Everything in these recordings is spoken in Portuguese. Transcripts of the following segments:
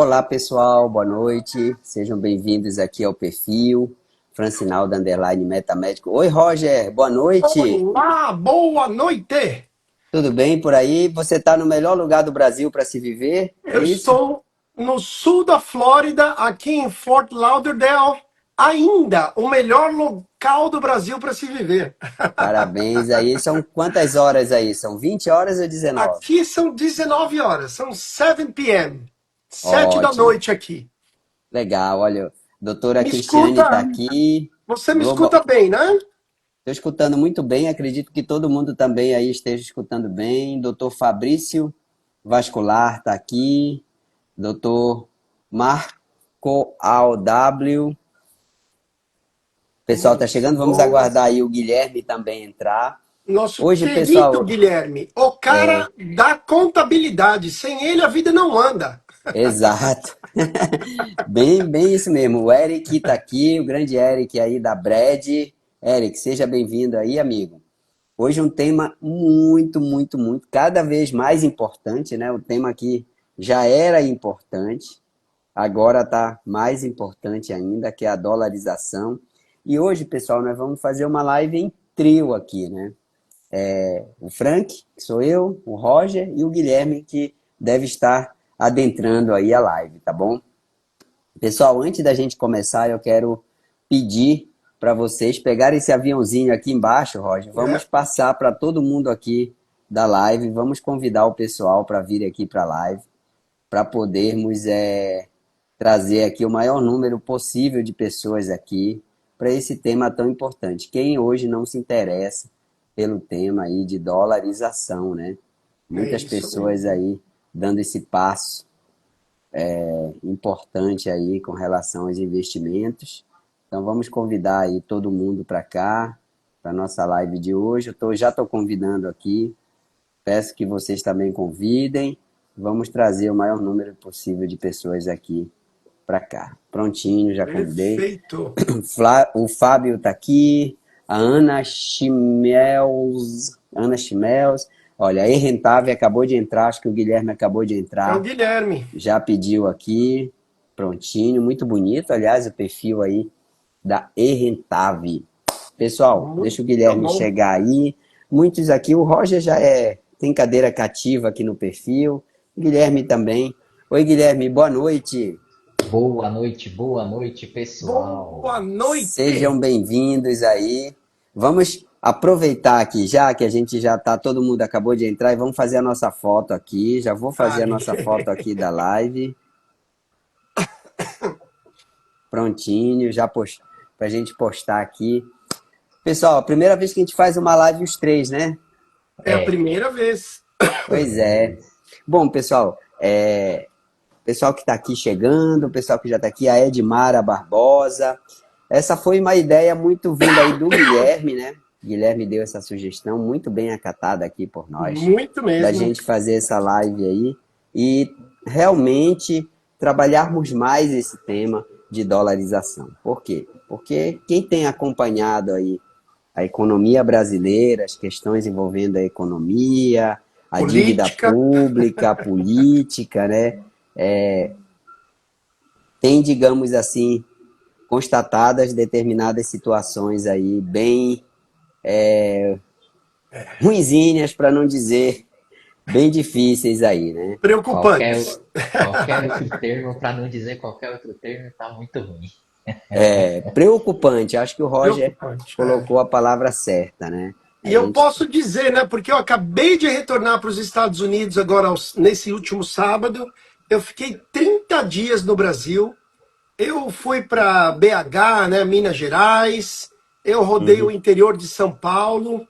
Olá, pessoal, boa noite. Sejam bem-vindos aqui ao perfil Francinaldo Underline Metamédico. Oi, Roger, boa noite. Olá, boa noite. Tudo bem por aí? Você está no melhor lugar do Brasil para se viver? É Eu isso? estou no sul da Flórida, aqui em Fort Lauderdale, ainda o melhor local do Brasil para se viver. Parabéns aí. São quantas horas aí? São 20 horas ou 19? Aqui são 19 horas, são 7 p.m., 7 da Ótimo, noite aqui. legal. Olha, doutora Me Cristiane está escuta, aqui. você me Global. escuta bem, né? Estou escutando muito bem, acredito que todo mundo também aí esteja escutando bem. Doutor Fabrício Vascular está aqui. Doutor Marco AW. O pessoal está Muito chegando, vamos bom. aguardar aí o Guilherme também entrar. Nosso Hoje, querido pessoal, Guilherme, o cara da contabilidade. Sem ele a vida não anda. exato. Bem isso mesmo. O Eric está aqui, o grande Eric aí da Brad. Eric, seja bem-vindo aí, amigo. Hoje um tema muito, cada vez mais importante, né? O tema que já era importante, agora está mais importante ainda, que é a dolarização. E hoje, pessoal, nós vamos fazer uma live em trio aqui, né? O Frank, que sou eu, o Roger e o Guilherme, que deve estar adentrando aí a live, tá bom? Pessoal, antes da gente começar, eu quero pedir para vocês pegarem esse aviãozinho aqui embaixo, Roger. Vamos É, passar para todo mundo aqui da live. Vamos convidar o pessoal para vir aqui para a live, para podermos trazer aqui o maior número possível de pessoas aqui para esse tema tão importante. Quem hoje não se interessa pelo tema aí de dolarização, né? é Muitas isso pessoas mesmo. aí dando esse passo importante aí com relação aos investimentos. Então vamos convidar aí todo mundo para cá, para nossa live de hoje. Já estou convidando aqui, peço que vocês também convidem. Vamos trazer o maior número possível de pessoas aqui para cá. Prontinho, já convidei. Perfeito. O Fábio está aqui, a Ana Chimels. Olha, a Rentável acabou de entrar, acho que o Guilherme acabou de É o entrar. Guilherme. Já pediu aqui, prontinho, muito bonito, aliás, o perfil aí da Errentave. Pessoal, deixa o Muito Guilherme bom. chegar aí. Muitos aqui, o Roger já tem cadeira cativa aqui no perfil, o Guilherme também. Oi, Guilherme, boa noite. Boa noite, pessoal. Boa noite. Sejam bem-vindos aí. Vamos aproveitar aqui, já que a gente já tá, todo mundo acabou de entrar, e vamos fazer a nossa foto aqui. Já vou fazer a Ali. nossa foto aqui da live. Prontinho, já pra gente postar aqui. Pessoal, a primeira vez que a gente faz uma live os três, né? É a É, primeira vez. Pois primeira é. vez. Bom, pessoal, pessoal que está aqui chegando, o pessoal que já está aqui, a Edmara Barbosa. Essa foi uma ideia muito vinda aí do Guilherme, né? Guilherme deu essa sugestão muito bem acatada aqui por nós, Muito da mesmo. gente fazer essa live aí e realmente trabalharmos mais esse tema de dolarização. Por quê? Porque quem tem acompanhado aí a economia brasileira, as questões envolvendo a economia, a dívida Política. pública, a política, né? Tem, digamos assim, constatadas determinadas situações aí bem ruinzinhas, para não dizer bem difíceis aí, né? Qualquer, Preocupantes. qualquer outro termo, para não dizer qualquer outro termo, tá muito ruim. Preocupante, acho que o Roger Preocupante. É. colocou a palavra certa, né? E A eu gente, posso dizer, né, porque eu acabei de retornar para os Estados Unidos agora, nesse último sábado. Eu fiquei 30 dias no Brasil. Eu fui para BH, né, Minas Gerais. Eu rodei o uhum, interior de São Paulo.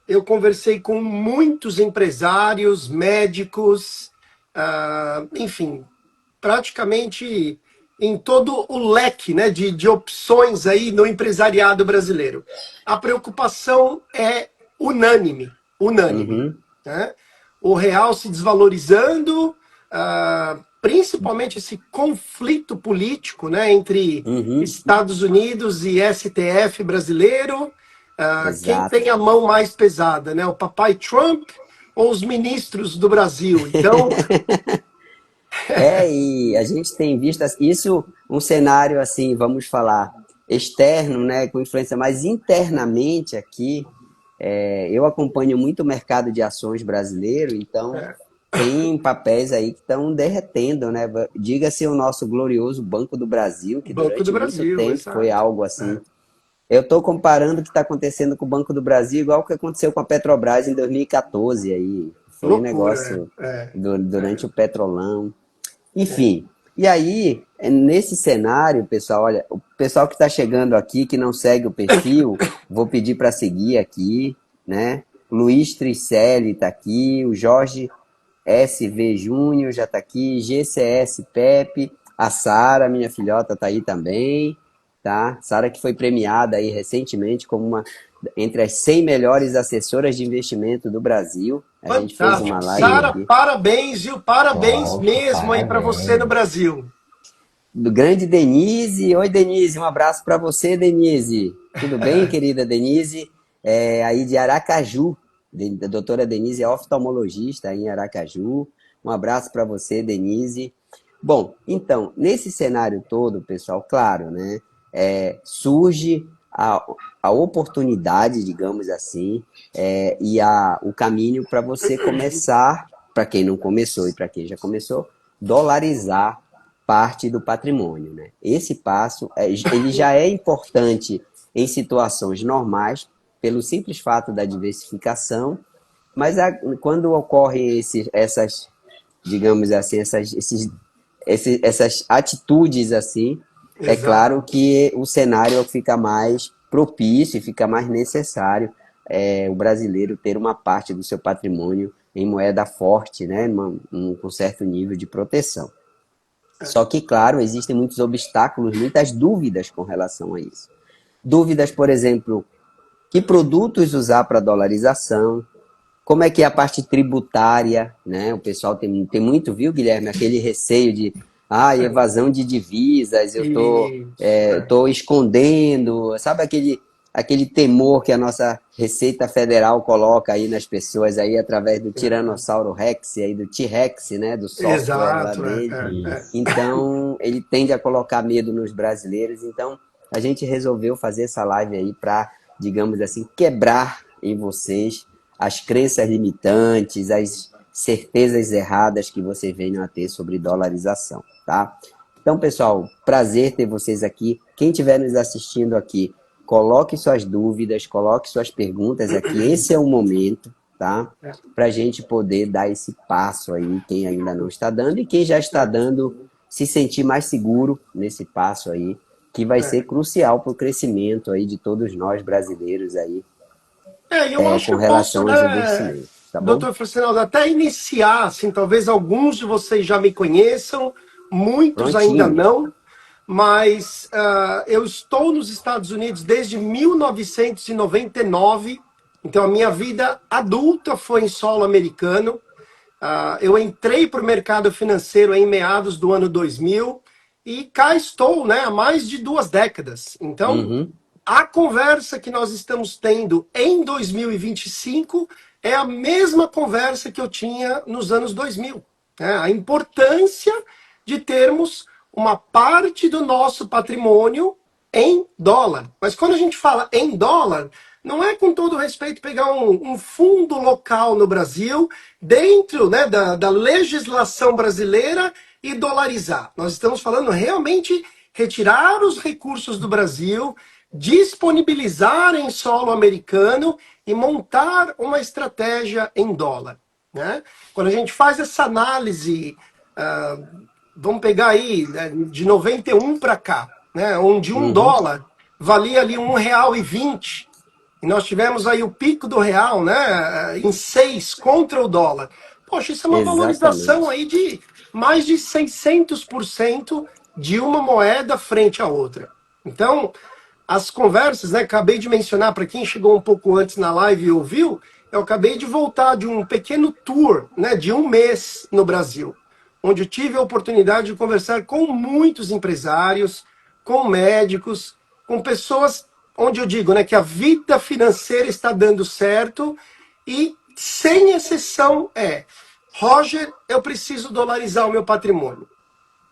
Eu conversei com muitos empresários, médicos, enfim, praticamente em todo o leque, né, de opções aí no empresariado brasileiro. A preocupação é unânime, unânime, uhum, né? O real se desvalorizando, principalmente esse conflito político, né, entre uhum, Estados Unidos e STF brasileiro. Quem exato. tem a mão mais pesada, né? O papai Trump ou os ministros do Brasil? Então, E a gente tem visto isso, um cenário assim, vamos falar, externo, né, com influência, mas internamente aqui, eu acompanho muito o mercado de ações brasileiro, então tem papéis aí que estão derretendo, né? Diga-se o nosso glorioso Banco do Brasil, que Banco do durante muito Brasil, tempo foi exato. algo assim. Eu estou comparando o que está acontecendo com o Banco do Brasil, igual o que aconteceu com a Petrobras em 2014, aí foi um Loucura, negócio é, durante o Petrolão. é. Enfim, e aí, nesse cenário, pessoal, olha, o pessoal que está chegando aqui, que não segue o perfil, vou pedir para seguir aqui, né? Luiz Tricelli está aqui, o Jorge SV Júnior já está aqui, GCS Pepe, a Sara, minha filhota, está aí também, tá? Sara que foi premiada aí recentemente como uma entre as 100 melhores assessoras de investimento do Brasil. A gente fez uma Fantástico. live Sara, aqui parabéns, viu? Parabéns Poxa, mesmo aí para você no parabéns. Brasil. do grande Denise. Oi, Denise, um abraço para você, Denise. Tudo bem, querida Denise? Aí de Aracaju. A doutora Denise é oftalmologista aí em Aracaju. Um abraço para você, Denise. Bom, então, nesse cenário todo, pessoal, claro, né? Surge a oportunidade, digamos assim, o caminho para você começar, para quem não começou e para quem já começou, dolarizar parte do patrimônio, né? Esse passo, ele já é importante em situações normais, pelo simples fato da diversificação, mas quando ocorrem digamos assim, essas atitudes assim, é claro Exatamente. que o cenário fica mais propício e fica mais necessário o brasileiro ter uma parte do seu patrimônio em moeda forte, né, com certo nível de proteção. Só que, claro, existem muitos obstáculos, muitas dúvidas com relação a isso. Dúvidas, por exemplo, que produtos usar para dolarização, como é que é a parte tributária, né? O pessoal tem muito, viu, Guilherme, aquele receio de evasão de divisas, eu tô, Isso. é, tô escondendo, sabe aquele temor que a nossa Receita Federal coloca aí nas pessoas aí através do Tiranossauro Rex, aí do T-Rex, né? Do software lá Exato. dele. Isso. Então, ele tende a colocar medo nos brasileiros. Então, a gente resolveu fazer essa live aí para, digamos assim, quebrar em vocês as crenças limitantes, as certezas erradas que vocês venham a ter sobre dolarização, tá? Então, pessoal, prazer ter vocês aqui. Quem estiver nos assistindo aqui, coloque suas dúvidas, coloque suas perguntas aqui. Esse é o momento, tá? Para a gente poder dar esse passo aí, quem ainda não está dando, e quem já está dando, se sentir mais seguro nesse passo aí, que vai ser crucial para o crescimento aí de todos nós brasileiros aí, E eu acho que com eu posso, relação aos né, investimentos, tá bom? doutor Francinaldo, até iniciar, assim, talvez alguns de vocês já me conheçam, muitos ainda Prontinho. não, mas eu estou nos Estados Unidos desde 1999, então a minha vida adulta foi em solo americano. Eu entrei para o mercado financeiro em meados do ano 2000 e cá estou, né, há mais de 2 décadas. Então, Uhum. a conversa que nós estamos tendo em 2025 é a mesma conversa que eu tinha nos anos 2000, né? A importância de termos uma parte do nosso patrimônio em dólar. Mas quando a gente fala em dólar, não é com todo respeito pegar um fundo local no Brasil, dentro, né, da legislação brasileira e dolarizar. Nós estamos falando realmente retirar os recursos do Brasil, disponibilizar em solo americano e montar uma estratégia em dólar, né? Quando a gente faz essa análise, vamos pegar aí, né, de 91 para cá, né, onde um Uhum. dólar valia ali R$ 1,20, e nós tivemos aí o pico do real, né, em 6 contra o dólar. Poxa, isso é uma valorização Exatamente. aí de mais de 600% de uma moeda frente à outra. Então, as conversas, né? Acabei de mencionar, para quem chegou um pouco antes na live e ouviu, eu acabei de voltar de um pequeno tour, né, de um mês no Brasil, onde eu tive a oportunidade de conversar com muitos empresários, com médicos, com pessoas onde eu digo, né, que a vida financeira está dando certo e, sem exceção, Roger, eu preciso dolarizar o meu patrimônio.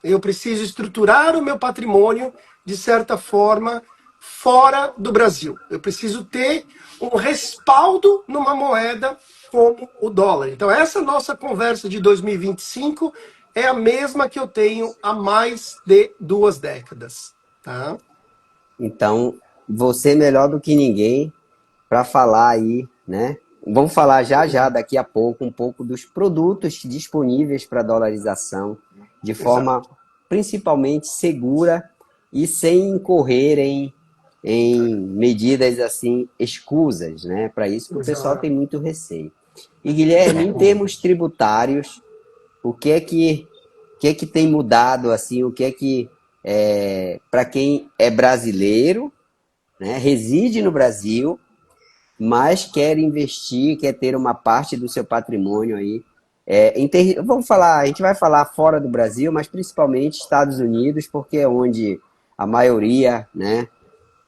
Eu preciso estruturar o meu patrimônio de certa forma fora do Brasil. Eu preciso ter um respaldo numa moeda como o dólar. Então, essa nossa conversa de 2025 é a mesma que eu tenho há mais de 2 décadas. Tá? Então, você melhor do que ninguém para falar aí, né? Vamos falar já já, daqui a pouco, um pouco dos produtos disponíveis para dolarização, de forma Exato. principalmente segura e sem incorrer em medidas assim escusas, né? Para isso que o pessoal tem Exato. muito receio. E Guilherme, em termos tributários, o que é que tem mudado assim? O que é que para quem é brasileiro, né, reside no Brasil, mas quer investir, quer ter uma parte do seu patrimônio aí. Vamos falar, a gente vai falar fora do Brasil, mas principalmente Estados Unidos, porque é onde a maioria, né,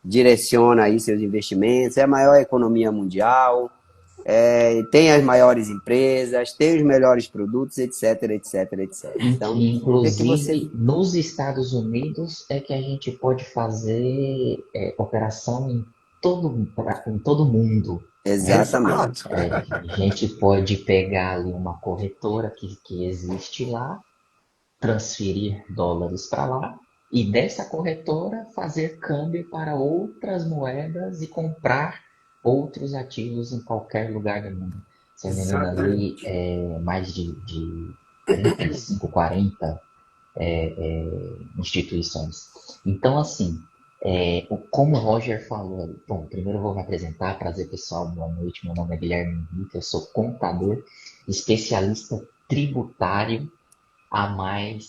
direciona aí seus investimentos, é a maior economia mundial, tem as maiores empresas, tem os melhores produtos, etc, etc, etc. Então, o que é que você... Inclusive, nos Estados Unidos é que a gente pode fazer operação em todo mundo, né? Exatamente. Exato. A gente pode pegar ali uma corretora que existe lá, transferir dólares para lá e dessa corretora fazer câmbio para outras moedas e comprar outros ativos em qualquer lugar do mundo. Se eu não me engano, ali Exatamente. mais de 35, 40 instituições. Então, assim, como o Roger falou, bom, primeiro eu vou me apresentar, prazer pessoal, boa noite, meu nome é Guilherme Henrique, eu sou contador, especialista tributário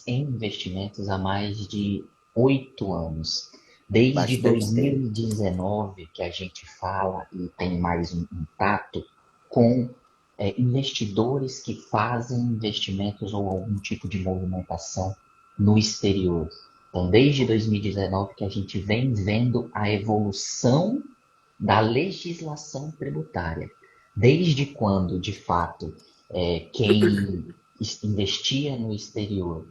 em investimentos há mais de 8 anos. Desde Bastante tempo. 2019 que a gente fala e tem mais um tato com investidores que fazem investimentos ou algum tipo de movimentação no exterior. Então, desde 2019 que a gente vem vendo a evolução da legislação tributária. Desde quando, de fato, quem investia no exterior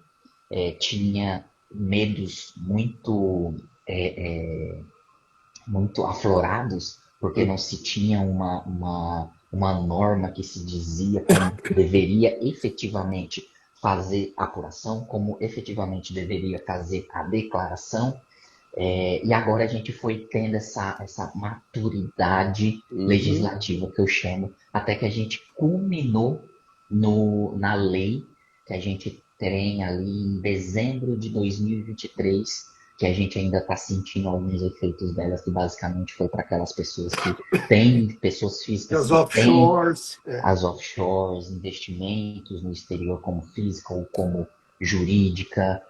tinha medos muito aflorados, porque não se tinha uma norma que se dizia como deveria efetivamente fazer a apuração, como efetivamente deveria fazer a declaração. E agora a gente foi tendo essa maturidade Uhum. legislativa que eu chamo, até que a gente culminou na lei que a gente tem ali em dezembro de 2023, que a gente ainda está sentindo alguns efeitos delas, que basicamente foi para aquelas pessoas que têm, pessoas físicas Os que têm offshores. as offshores, investimentos no exterior como física ou como jurídica,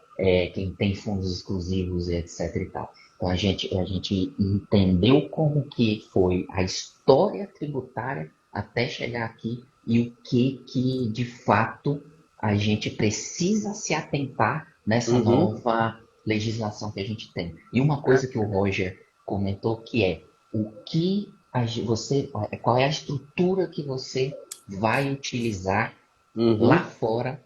quem tem fundos exclusivos, etc. e tal. Então a gente entendeu como que foi a história tributária até chegar aqui e o que de fato a gente precisa se atentar nessa Uhum. nova legislação que a gente tem. E uma coisa que o Roger comentou que é o que qual é a estrutura que você vai utilizar lá Uhum. fora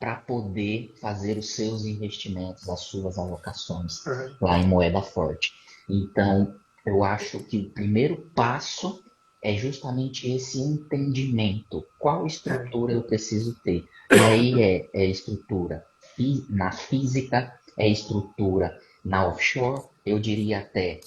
para poder fazer os seus investimentos, as suas alocações É. lá em moeda forte. Então, eu acho que o primeiro passo é justamente esse entendimento. Qual É. estrutura eu preciso ter? E aí é estrutura na física, é estrutura na offshore, eu diria até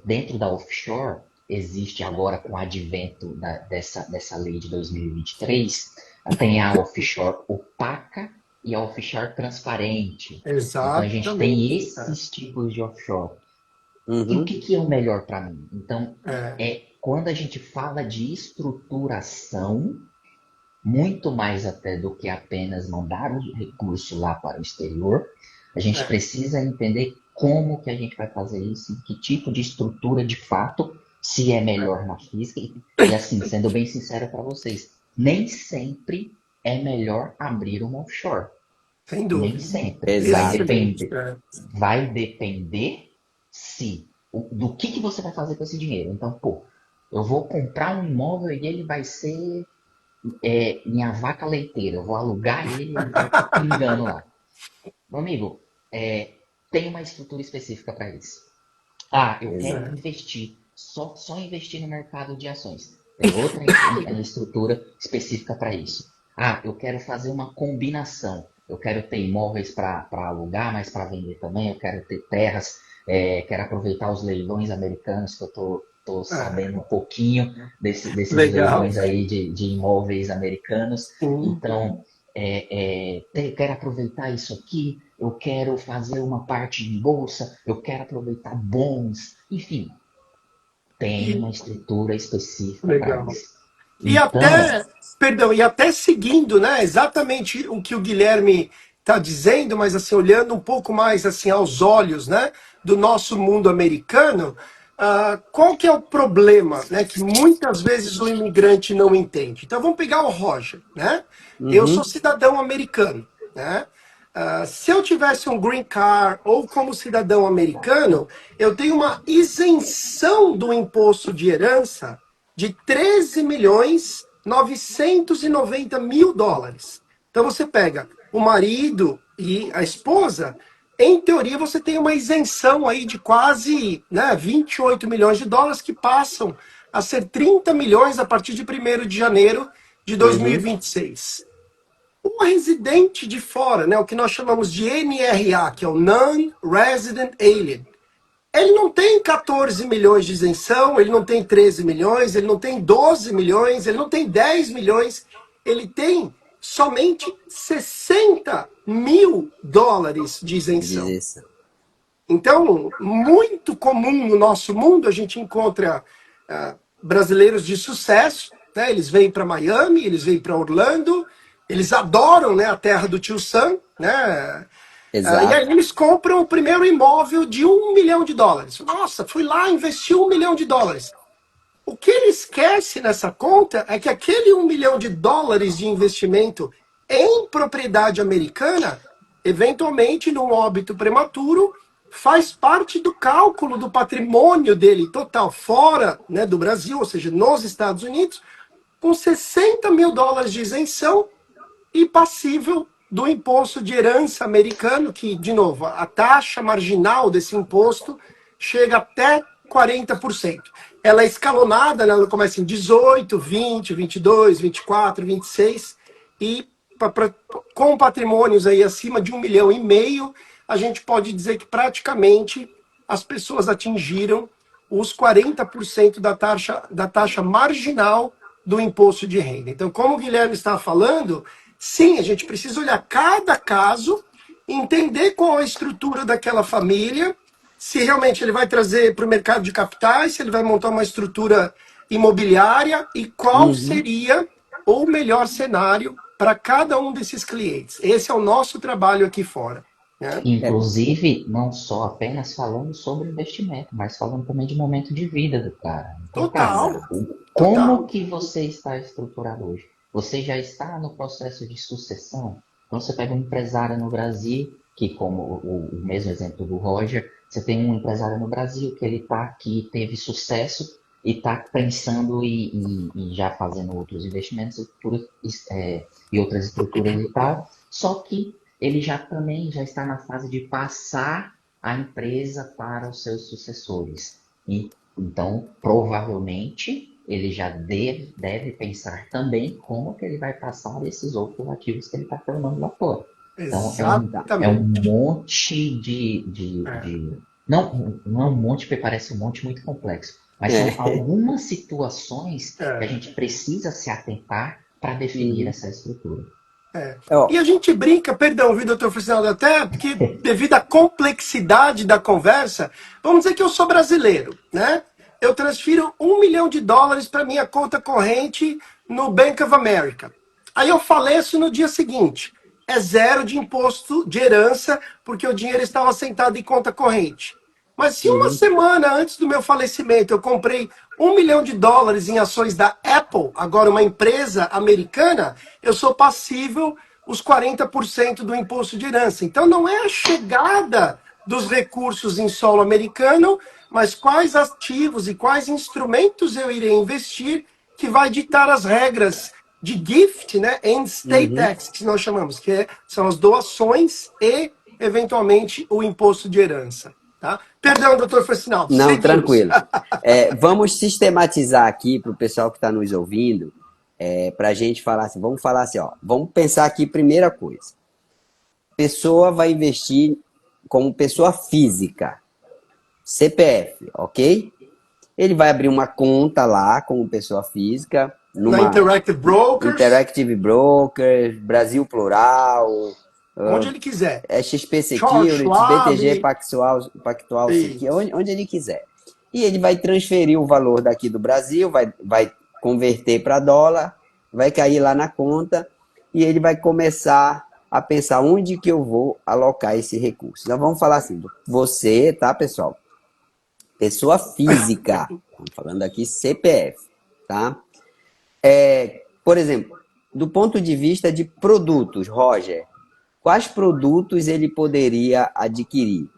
dentro da offshore, existe agora com o advento dessa lei de 2023, tem a offshore opaca e a offshore transparente. Então a gente tem Exatamente. esses tipos de offshore. E o Uhum. que é o melhor para mim? Então, É. quando a gente fala de estruturação, muito mais até do que apenas mandar o recurso lá para o exterior, a gente É. precisa entender como que a gente vai fazer isso, que tipo de estrutura de fato, se é melhor na física. E assim, sendo bem sincero para vocês, nem sempre é melhor abrir um offshore. Sem Nem dúvida. sempre. Vai Exato. Excelente. depender. É. Vai depender se do que você vai fazer com esse dinheiro. Então, pô, eu vou comprar um imóvel e ele vai ser minha vaca leiteira, eu vou alugar ele e ele vai estar pingando lá. Meu amigo, tem uma estrutura específica para isso. Ah, eu quero Exato. investir, só investir no mercado de ações. Tem outra estrutura específica para isso. Ah, eu quero fazer uma combinação. Eu quero ter imóveis para alugar, mas para vender também. Eu quero ter terras, quero aproveitar os leilões americanos, que eu tô Ah, sabendo um pouquinho desses legal. leilões aí de imóveis americanos. Sim. Então, quero aproveitar isso aqui, eu quero fazer uma parte em bolsa, eu quero aproveitar bons, enfim, tem E, uma estrutura específica para legal. isso. E Então, até, perdão, e até seguindo, né, exatamente o que o Guilherme está dizendo, mas assim, olhando um pouco mais assim aos olhos, né, do nosso mundo americano, qual que é o problema, né, que muitas vezes o imigrante não entende? Então vamos pegar o Roger, né? Eu sou Uhum. cidadão americano, né? Se eu tivesse um green card ou como cidadão americano, eu tenho uma isenção do imposto de herança de 13 milhões 990 mil dólares. Então você pega o marido e a esposa, em teoria você tem uma isenção aí de quase, né, 28 milhões de dólares que passam a ser 30 milhões a partir de 1º de janeiro de Uhum. 2026. O residente de fora, né, o que nós chamamos de NRA, que é o Non-Resident Alien, ele não tem 14 milhões de isenção, ele não tem 13 milhões, ele não tem 12 milhões, ele não tem 10 milhões, ele tem somente 60 mil dólares de Diz isenção. isso. Então, muito comum no nosso mundo, a gente encontra brasileiros de sucesso, né? Eles vêm para Miami, eles vêm para Orlando, eles adoram, né, a terra do tio Sam, né? E aí Exato. eles compram o primeiro imóvel de 1 milhão de dólares. Nossa, fui lá, investi 1 milhão de dólares. O que ele esquece nessa conta é que aquele 1 milhão de dólares de investimento em propriedade americana, eventualmente, num óbito prematuro, faz parte do cálculo do patrimônio dele total fora, né, do Brasil, ou seja, nos Estados Unidos, com 60 mil dólares de isenção e passível do imposto de herança americano, que, de novo, a taxa marginal desse imposto chega até 40%. Ela é escalonada, né? Ela começa em 18, 20, 22, 24, 26, e com patrimônios aí acima de 1,5 milhão, a gente pode dizer que praticamente as pessoas atingiram os 40% da taxa marginal do imposto de renda. Então, como o Guilherme está falando, sim, a gente precisa olhar cada caso, entender qual a estrutura daquela família, se realmente ele vai trazer para o mercado de capitais, se ele vai montar uma estrutura imobiliária e qual Uhum. seria o melhor cenário para cada um desses clientes. Esse é o nosso trabalho aqui fora, né? É, inclusive, não só apenas falando sobre investimento, mas falando também de momento de vida do cara. Então, cara, Total, como total. que você está estruturado hoje? Você já está no processo de sucessão? Então, você pega um empresário no Brasil, que como o mesmo exemplo do Roger, você tem um empresário no Brasil que ele está aqui, teve sucesso e está pensando e já fazendo outros investimentos e outras estruturas e tal, só que ele já também já está na fase de passar a empresa para os seus sucessores. E, então, provavelmente, ele já deve pensar também como que ele vai passar esses outros ativos que ele está formando lá fora. Então, é um Exatamente. monte É, não é um monte, porque parece um monte muito complexo, mas são é. algumas situações que a é. gente precisa se atentar para definir Uhum. essa estrutura. É. E Ó, a gente brinca, perdão, viu, doutor Fernando, até porque devido à complexidade da conversa, vamos dizer que eu sou brasileiro, né? Eu transfiro 1 milhão de dólares para minha conta corrente no Bank of America. Aí eu faleço no dia seguinte. É zero de imposto de herança, porque o dinheiro estava assentado em conta corrente. Mas se uma uhum. semana antes do meu falecimento eu comprei 1 milhão de dólares em ações da Apple, agora uma empresa americana, eu sou passível os 40% do imposto de herança. Então não é a chegada dos recursos em solo americano, mas quais ativos e quais instrumentos eu irei investir que vai ditar as regras de gift, né, and state Uhum. tax, que nós chamamos, são as doações e, eventualmente, o imposto de herança. Tá? Perdão, doutor Fracinaldo, Não, seguimos. tranquilo. Vamos sistematizar aqui para o pessoal que está nos ouvindo, para a gente falar assim, vamos falar assim, ó, vamos pensar aqui, primeira coisa. Pessoa vai investir como pessoa física, CPF, ok? Ele vai abrir uma conta lá como pessoa física, Na numa Interactive Brokers, Interactive Brokers, Brasil Plural, onde ele quiser. XP Charles Securities, Schwab, BTG Pactual isso. Securities, onde ele quiser. E ele vai transferir o valor daqui do Brasil, vai converter para dólar, vai cair lá na conta e ele vai começar a pensar onde que eu vou alocar esse recurso. Então vamos falar assim, você, tá, pessoal? Pessoa física, estamos falando aqui CPF, tá? Por exemplo, do ponto de vista de produtos, Roger, quais produtos ele poderia adquirir?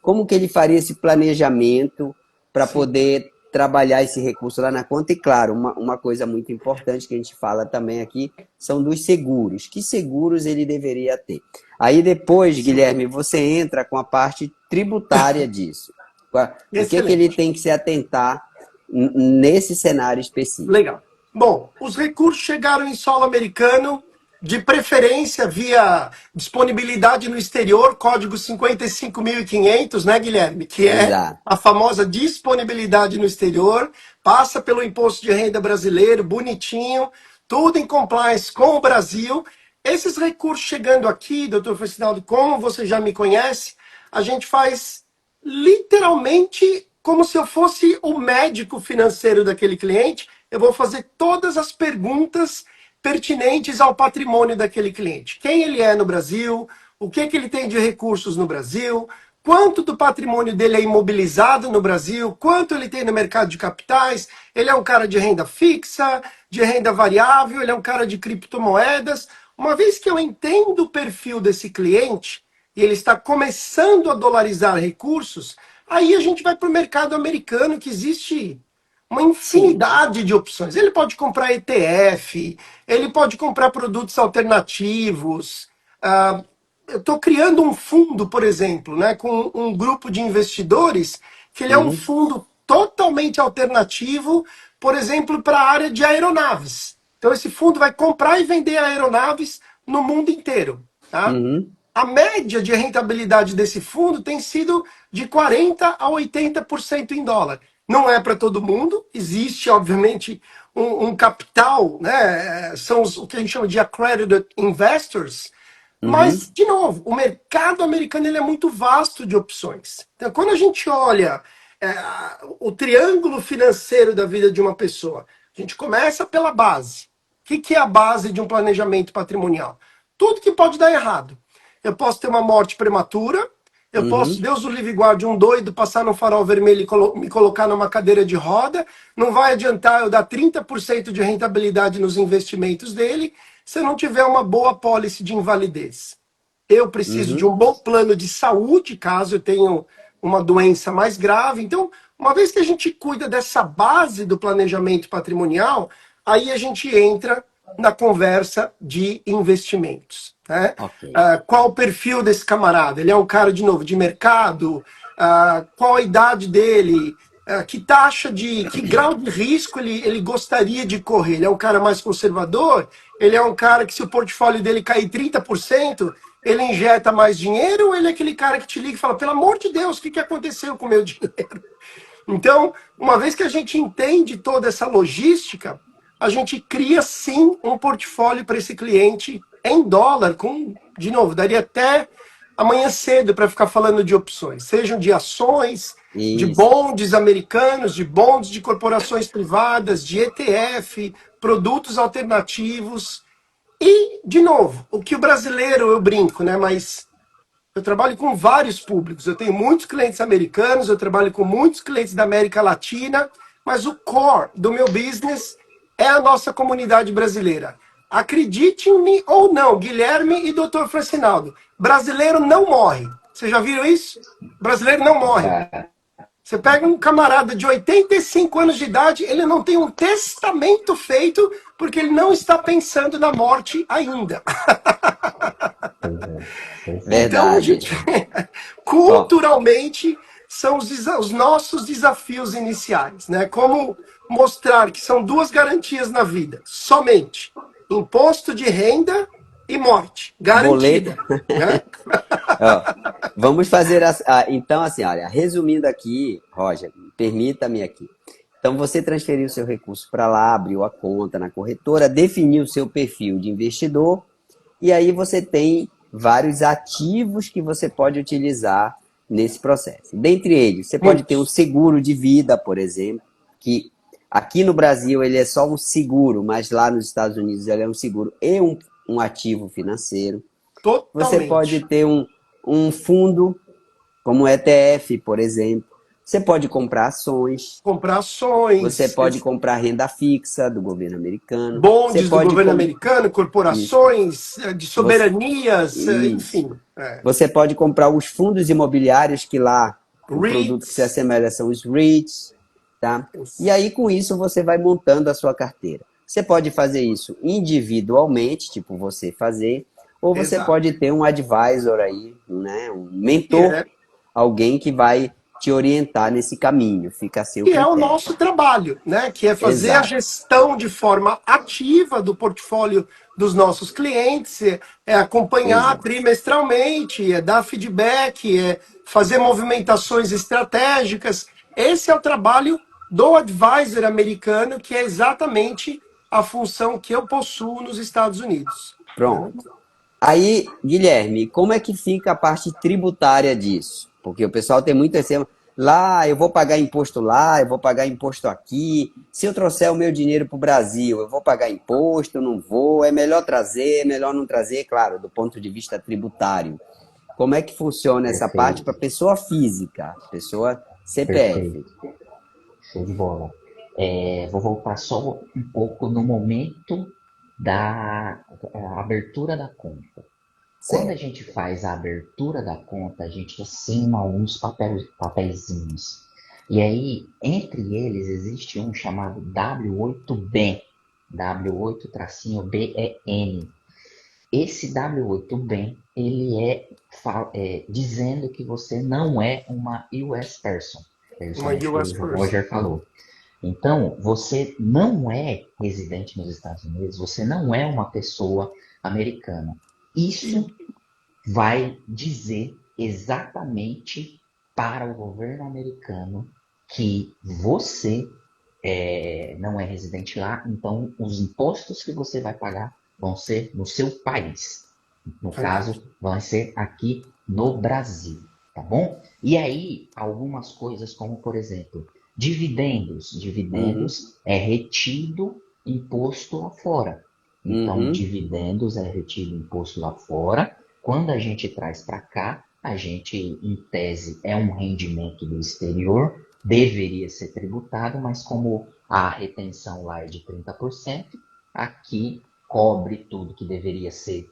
Como que ele faria esse planejamento para Sim. poder trabalhar esse recurso lá na conta? E claro, uma coisa muito importante que a gente fala também aqui são dos seguros. Que seguros ele deveria ter? Aí depois, Sim. Guilherme, você entra com a parte tributária disso. O que ele Excelente. tem que se atentar nesse cenário específico? Legal. Bom, os recursos chegaram em solo americano, de preferência via disponibilidade no exterior, código 55.500, né, Guilherme? Que é Exato. a famosa disponibilidade no exterior, passa pelo imposto de renda brasileiro, bonitinho, tudo em compliance com o Brasil. Esses recursos chegando aqui, doutor Facinaldo, como você já me conhece, a gente faz literalmente como se eu fosse o médico financeiro daquele cliente. Eu vou fazer todas as perguntas pertinentes ao patrimônio daquele cliente. Quem ele é no Brasil, o que ele tem de recursos no Brasil, quanto do patrimônio dele é imobilizado no Brasil, quanto ele tem no mercado de capitais, ele é um cara de renda fixa, de renda variável, ele é um cara de criptomoedas. Uma vez que eu entendo o perfil desse cliente, e ele está começando a dolarizar recursos, aí a gente vai para o mercado americano, que existe uma Sim. infinidade de opções. Ele pode comprar ETF, ele pode comprar produtos alternativos. Eu estou criando um fundo, por exemplo, né, com um grupo de investidores, que ele é um Uhum, fundo totalmente alternativo, por exemplo, para a área de aeronaves. Então, esse fundo vai comprar e vender aeronaves no mundo inteiro. Tá? uhum, A média de rentabilidade desse fundo tem sido de 40% a 80% em dólar. Não é para todo mundo, existe, obviamente, um capital, né? São o que a gente chama de accredited investors, uhum, mas, de novo, o mercado americano ele é muito vasto de opções. Então, quando a gente olha é, o triângulo financeiro da vida de uma pessoa, a gente começa pela base. O que é a base de um planejamento patrimonial? Tudo que pode dar errado. Eu posso ter uma morte prematura, eu posso, uhum, Deus o livre e guarde, um doido passar no farol vermelho e me colocar numa cadeira de roda. Não vai adiantar eu dar 30% de rentabilidade nos investimentos dele se eu não tiver uma boa pólice de invalidez. Eu preciso de uhum. um bom plano de saúde, caso eu tenha uma doença mais grave. Então, uma vez que a gente cuida dessa base do planejamento patrimonial, aí a gente entra na conversa de investimentos. Né? Ok. Qual o perfil desse camarada? Ele é um cara, de novo, de mercado? Qual a idade dele? Que taxa de, que grau de risco ele gostaria de correr? Ele é um cara mais conservador? Ele é um cara que, se o portfólio dele cair 30%, ele injeta mais dinheiro? Ou ele é aquele cara que te liga e fala, pelo amor de Deus, o que aconteceu com o meu dinheiro? Então, uma vez que a gente entende toda essa logística, a gente cria sim um portfólio para esse cliente em dólar, com, de novo, daria até amanhã cedo para ficar falando de opções, sejam de ações, de Isso. bondes americanos, de bondes de corporações privadas, de ETF, produtos alternativos. E, de novo, o que o brasileiro, eu brinco, né? Mas eu trabalho com vários públicos. Eu tenho muitos clientes americanos, eu trabalho com muitos clientes da América Latina, mas o core do meu business é a nossa comunidade brasileira. Acredite em mim ou não, Guilherme e Dr. Francinaldo, brasileiro não morre. Vocês já viram isso? Brasileiro não morre. Já, Você pega um camarada de 85 anos de idade, ele não tem um testamento feito porque ele não está pensando na morte ainda. Pois é, pois é. Então, a Verdade. gente, Ó, culturalmente, são os nossos desafios iniciais, né? Como mostrar que são duas garantias na vida, somente imposto de renda e morte, boleto. garantida, né? Ó, vamos fazer então assim, olha, resumindo aqui, Roger, permita-me aqui. Então você transferiu o seu recurso para lá, abriu a conta na corretora, definiu o seu perfil de investidor e aí você tem vários ativos que você pode utilizar nesse processo. Dentre eles, você pode ter um Muitos. seguro de vida, por exemplo, que aqui no Brasil ele é só um seguro, mas lá nos Estados Unidos ele é um seguro e um ativo financeiro. Você pode Totalmente. ter um fundo, como o ETF, por exemplo. Você pode comprar ações. Comprar Você ações, pode comprar renda fixa do governo americano. Você bondes do pode governo comprar. americano, Isso. corporações, de Você, soberanias, isso. enfim. Você pode comprar os fundos imobiliários, que lá o produto que se REITs. assemelha são os REITs, tá? E aí, com isso, você vai montando a sua carteira. Você pode fazer isso individualmente, tipo você fazer, ou você Exato. pode ter um advisor aí, né? Um Que mentor, é alguém que vai te orientar nesse caminho, fica a seu que é o critério. nosso trabalho, né? Que é fazer a Exato, gestão de forma ativa do portfólio dos nossos clientes, é acompanhar exato. trimestralmente, é dar feedback, é fazer movimentações estratégicas. Esse é o trabalho do advisor americano, que é exatamente a função que eu possuo nos Estados Unidos. Né? Pronto. Aí, Guilherme, como é que fica a parte tributária disso? Porque o pessoal tem muito esse lá, eu vou pagar imposto lá, eu vou pagar imposto aqui. Se eu trouxer o meu dinheiro para o Brasil, eu vou pagar imposto, não vou? É melhor trazer, é melhor não trazer? Claro, do ponto de vista tributário. Como é que funciona essa parte para Perfeito, pessoa física, pessoa CPF? perfeito. Show de bola. Vou voltar só um pouco no momento da abertura da conta. Quando a Certo. gente faz a abertura da conta, a gente assina alguns papeizinhos. E aí, entre eles, existe um chamado W8BEN, W8-BEN. Esse W8BEN, ele é dizendo que você não é uma US person. É Uma justamente o que US o person. Roger falou. Então, você não é residente nos Estados Unidos, você não é uma pessoa americana. E, Isso vai dizer exatamente para o governo americano que você não é residente lá, então os impostos que você vai pagar vão ser no seu país. No caso, fantástico. vão ser aqui no Brasil, tá bom? E aí, algumas coisas como, por exemplo, dividendos. Uhum, Dividendos é retido imposto lá fora. Então, uhum, dividendos é retido imposto lá fora. Quando a gente traz para cá, a gente, em tese, é um rendimento do exterior, deveria ser tributado, mas como a retenção lá é de 30%, aqui cobre tudo que deveria ser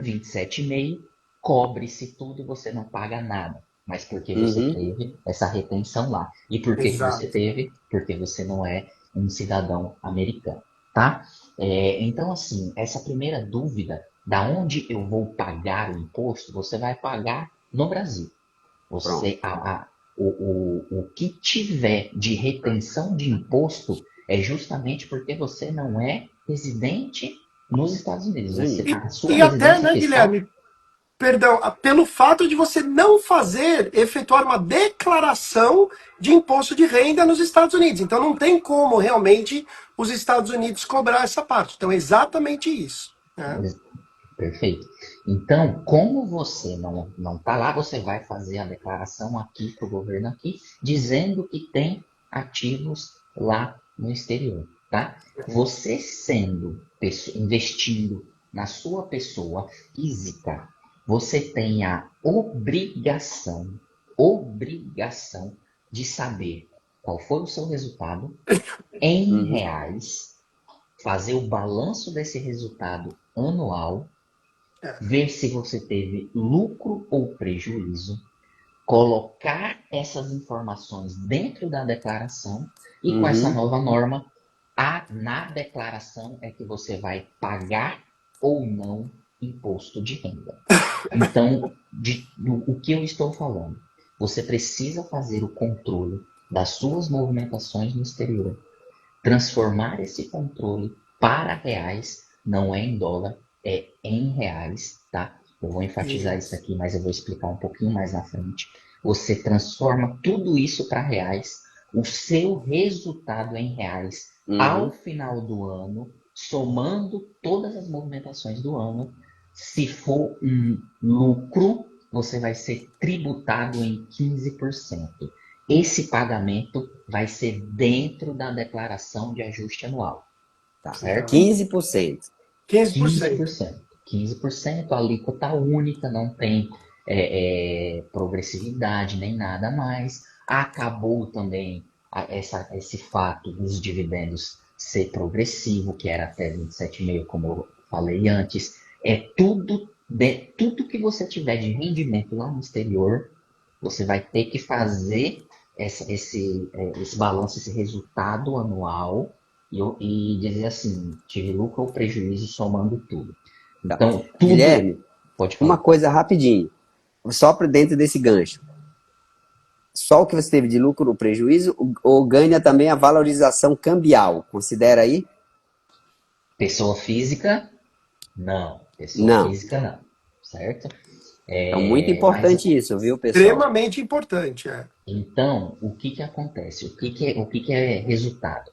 27,5%, cobre-se tudo e você não paga nada. Mas porque você uhum. teve essa retenção lá. E por que você Exato. teve? Porque você não é um cidadão americano, tá? Então, assim, essa primeira dúvida, da onde eu vou pagar o imposto, você vai pagar no Brasil. Você, Pronto. o que tiver de retenção de imposto é justamente porque você não é residente nos Estados Unidos. Estados Unidos. A sua E até, residência né, fiscal, Guilherme, perdão, pelo fato de você não fazer, efetuar uma declaração de imposto de renda nos Estados Unidos. Então não tem como realmente os Estados Unidos cobrar essa parte. Então é exatamente isso. Né? perfeito. Então, como você não está lá, você vai fazer a declaração aqui para o governo aqui, dizendo que tem ativos lá no exterior, tá? Você sendo, investindo na sua pessoa física, você tem a obrigação de saber qual foi o seu resultado em Uhum, reais, fazer o balanço desse resultado anual, ver se você teve lucro ou prejuízo, colocar essas informações dentro da declaração e com essa uhum. nova norma Na declaração é que você vai pagar ou não imposto de renda. Então, o que eu estou falando? Você precisa fazer o controle das suas movimentações no exterior, transformar esse controle para reais, não é em dólar, é em reais, tá? Eu vou enfatizar isso aqui, mas eu vou explicar um pouquinho mais na frente. Você transforma tudo isso para reais, o seu resultado é em reais ao final do ano, somando todas as movimentações do ano. Se for um lucro, você vai ser tributado em 15%. Esse pagamento vai ser dentro da declaração de ajuste anual, Tá. certo? 15%. 15%. 15%, a alíquota única, não tem progressividade nem nada mais. Acabou também esse fato dos dividendos ser progressivo, que era até 27,5, como eu falei antes. Tudo que você tiver de rendimento lá no exterior, você vai ter que fazer esse balanço, esse resultado anual e dizer assim, tive lucro ou prejuízo somando tudo. Tá. Então, tudo... Guilherme, Pode uma falar. coisa rapidinho, só para dentro desse gancho. Só o que você teve de lucro ou prejuízo, ou ganha também a valorização cambial? Considera aí? Pessoa física, não. Pessoa Não. física, não. Certo? Então, muito Mas, importante isso, viu, pessoal? Extremamente importante. então, o que que acontece? O que que é resultado?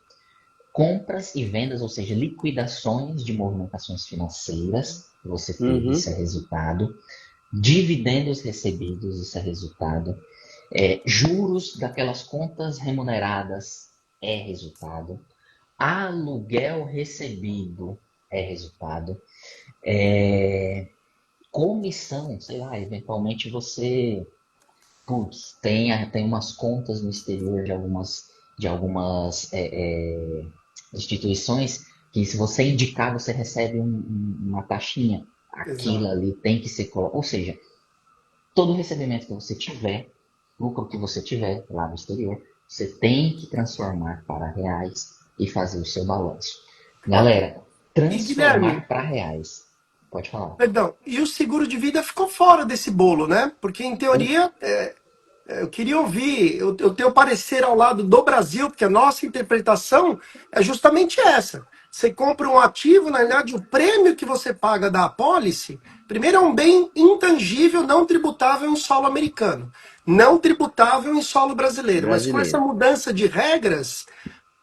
Compras e vendas, ou seja, liquidações de movimentações financeiras, que você teve, isso é resultado. Dividendos recebidos, isso é resultado. Juros daquelas contas remuneradas é resultado. Aluguel recebido é resultado. Comissão, sei lá, eventualmente você tem umas contas no exterior de algumas instituições que se você indicar, você recebe uma taxinha. Aquilo Exato. ali tem que ser colocado. Ou seja, todo recebimento que você tiver, lucro que você tiver lá no exterior, você tem que transformar para reais e fazer o seu balanço. Ó, Galera, e Guilherme, transformar para reais. Pode falar. perdão, e o seguro de vida ficou fora desse bolo, né? Porque, em teoria, eu queria ouvir o teu parecer ao lado do Brasil, porque a nossa interpretação é justamente essa. Você compra um ativo, na verdade, o prêmio que você paga da apólice, primeiro é um bem intangível, não tributável em solo americano, não tributável em solo brasileiro. Mas com essa Brasileiro. mudança de regras,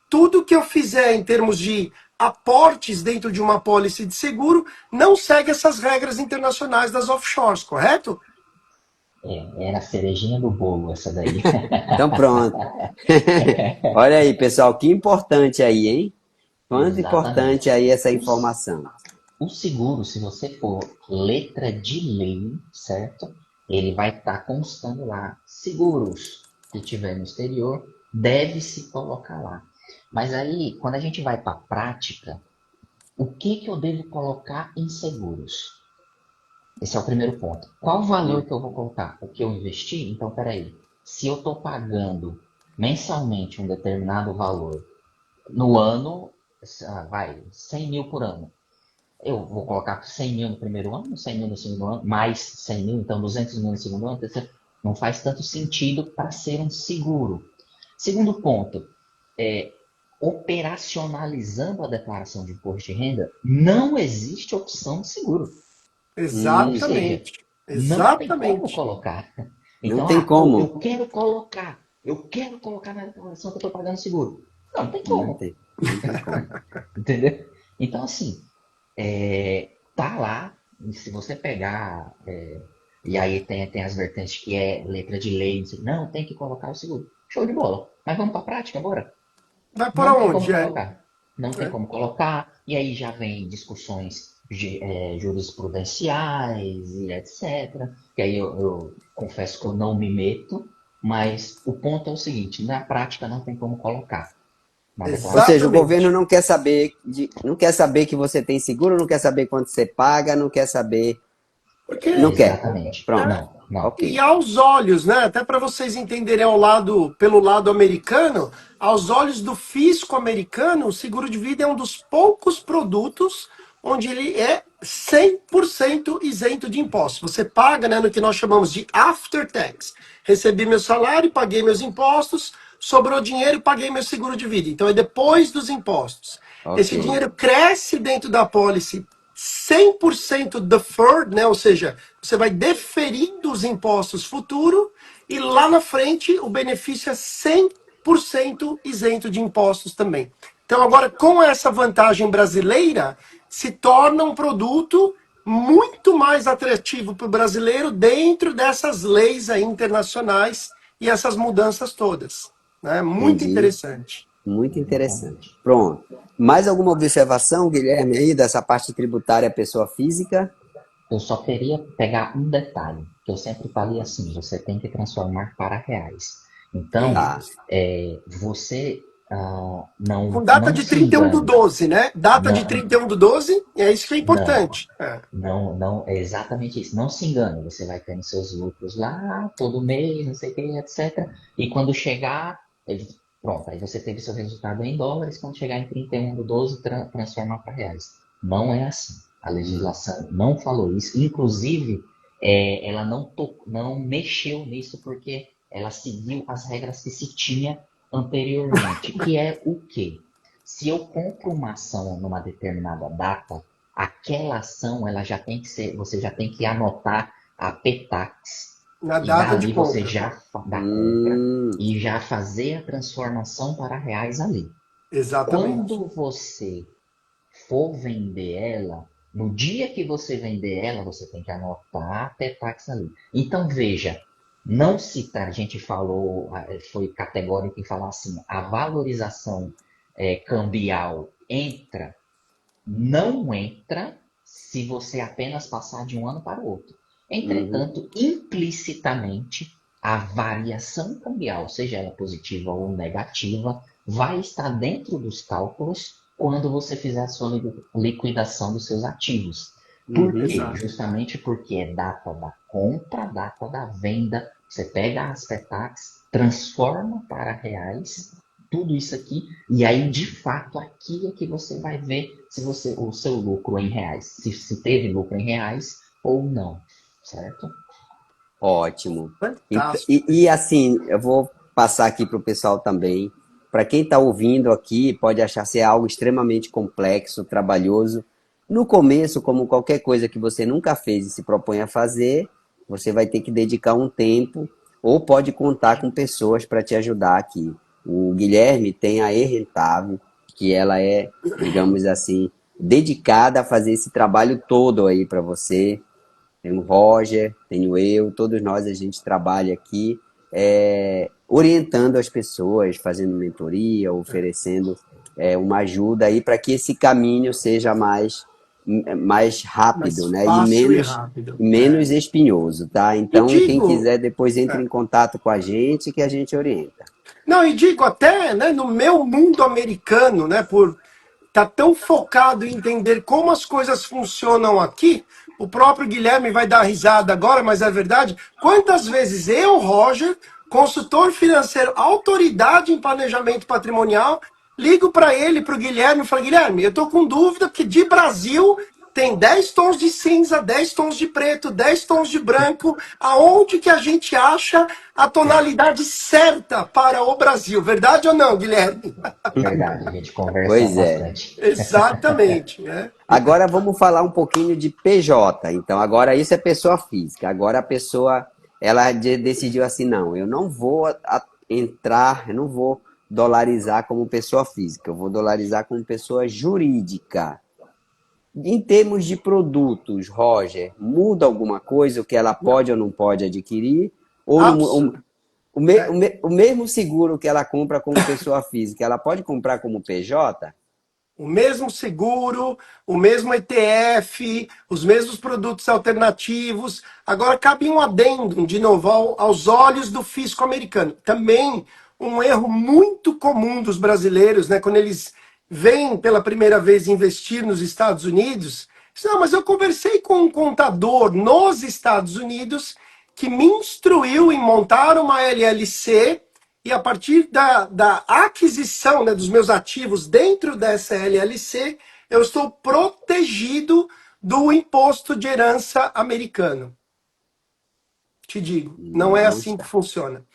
tudo que eu fizer em termos de aportes dentro de uma apólice de seguro não segue essas regras internacionais das offshores, correto? Era a cerejinha do bolo essa daí. Então, pronto. Olha aí, pessoal, que importante aí, hein? Quanto importante Exatamente. aí essa Os, informação. o seguro, se você for letra de lei, certo? Ele vai estar constando lá. Seguros que tiver no exterior, deve se colocar lá. Mas aí, quando a gente vai para a prática, o que que eu devo colocar em seguros? Esse é o primeiro ponto. Qual o valor que eu vou colocar? O que eu investi? Então, peraí. Se eu estou pagando mensalmente um determinado valor, no ano, vai, 100 mil por ano. Eu vou colocar 100 mil no primeiro ano, 100 mil no segundo ano, mais 100 mil, então 200 mil no segundo ano, terceiro. Não faz tanto sentido para ser um seguro. Segundo ponto, operacionalizando a declaração de imposto de renda, não existe opção de seguro. Ou seja, Exatamente. não tem como Exatamente. colocar. Não Então, tem como. eu quero colocar na declaração que eu estou pagando seguro. Não tem Não como. tem. Não tem como. Entendeu? Então, assim, tá lá, e se você pegar, e aí tem as vertentes que é letra de lei, não, tem que colocar o seguro. Show de bola. Mas vamos para a prática agora? Vai por Não tem como aonde? colocar. Não tem É. como colocar. E aí já vem discussões jurisprudenciais e etc. Que aí eu confesso que eu não me meto, mas o ponto é o seguinte, na prática não tem como colocar na Ou seja, o declaração. governo Exatamente. não quer saber, não quer saber que você tem seguro, não quer saber quanto você paga, não quer saber. Porque Não quer. Exatamente. Pronto. Não, Não. E Ok. aos olhos, né? Até para vocês entenderem pelo lado americano, aos olhos do fisco americano, o seguro de vida é um dos poucos produtos onde ele é 100% isento de impostos. Você paga, né, no que nós chamamos de after tax. Recebi meu salário, paguei meus impostos, sobrou dinheiro, paguei meu seguro de vida. Então é depois dos impostos. Ok. Esse dinheiro cresce dentro da pólice 100% deferred, né? Ou seja, você vai deferindo os impostos futuro e lá na frente o benefício é 100% isento de impostos também. Então agora com essa vantagem brasileira se torna um produto muito mais atrativo para o brasileiro dentro dessas leis aí internacionais e essas mudanças todas, né? Muito Entendi. interessante. Muito interessante. Exatamente. Pronto. Mais alguma observação, Guilherme, aí dessa parte tributária pessoa física? Eu só queria pegar um detalhe, que eu sempre falei assim, você tem que transformar para reais. Então, Tá. você Com data não de se 31 do engane. 12, né? Data de Não, 31 do 12, é isso que é não, importante. É. não, é exatamente isso. Não se engane, você vai tendo seus lucros lá, todo mês, não sei o que, etc. E quando chegar, pronto, aí você teve seu resultado em dólares, quando chegar em 31 do 12, transforma para reais. Não é assim. A legislação não falou isso. Inclusive, ela não mexeu nisso porque ela seguiu as regras que se tinha anteriormente, que é o quê? Se eu compro uma ação numa determinada data, aquela ação ela já tem que ser, você já tem que anotar a PTAX Na e data de dali você compra. já da compra Hum, e já fazer a transformação para reais ali. Exatamente. Quando você for vender ela, no dia que você vender ela, você tem que anotar a PTAX ali. Então veja, não se a gente falou, foi categórico em falar assim, a valorização cambial não entra se você apenas passar de um ano para o outro. uhum, Entretanto, implicitamente, a variação cambial, seja ela positiva ou negativa, vai estar dentro dos cálculos quando você fizer a sua liquidação dos seus ativos. Por uhum. quê? Exato. Justamente porque é data da compra, data da venda. Você pega as PETAX, transforma para reais, tudo isso aqui, e aí de fato aqui é que você vai ver se o seu lucro em reais, se teve lucro em reais ou não, certo? Ótimo. Fantástico. E assim, eu vou passar aqui para o pessoal também. Para quem está ouvindo aqui, pode achar ser algo extremamente complexo, trabalhoso. No começo, como qualquer coisa que você nunca fez e se propõe a fazer, você vai ter que dedicar um tempo ou pode contar com pessoas para te ajudar aqui. O Guilherme tem a E-Rentável, que ela é, digamos assim, dedicada a fazer esse trabalho todo aí para você. Tem o Roger, tenho eu, todos nós a gente trabalha aqui orientando as pessoas, fazendo mentoria, oferecendo uma ajuda aí para que esse caminho seja mais rápido, Mais né? E fácil e menos, rápido. É. menos espinhoso, tá? E Então, quem digo, quiser depois entre é, em contato com a gente que a gente orienta. não, e digo até, né, no meu mundo americano, né, por tá tão focado em entender como as coisas funcionam aqui, o próprio Guilherme vai dar risada agora, mas é verdade. Quantas vezes eu, Roger, consultor financeiro, autoridade em planejamento patrimonial, ligo para ele, para o Guilherme, e falo, Guilherme, eu estou com dúvida que de Brasil tem 10 tons de cinza, 10 tons de preto, 10 tons de branco. Aonde que a gente acha a tonalidade certa para o Brasil? Verdade ou não, Guilherme? Verdade, a gente conversa Pois é. bastante. Exatamente, né? Agora vamos falar um pouquinho de PJ. Então, agora isso é pessoa física. Agora a pessoa, ela decidiu assim, não, eu não vou entrar, eu não vou dolarizar como pessoa física, eu vou dolarizar como pessoa jurídica. Em termos de produtos, Roger, muda alguma coisa o que ela pode ou não pode adquirir? Ou Absolutamente. o mesmo seguro que ela compra como pessoa física, ela pode comprar como PJ? O mesmo seguro, o mesmo ETF, os mesmos produtos alternativos. Agora, cabe um adendo, de novo, aos olhos do fisco americano. Também um erro muito comum dos brasileiros, né, quando eles vêm pela primeira vez investir nos Estados Unidos. Não, mas eu conversei com um contador nos Estados Unidos que me instruiu em montar uma LLC e a partir da aquisição, né, dos meus ativos dentro dessa LLC, eu estou protegido do imposto de herança americano. Te digo, não é Não assim que está. funciona.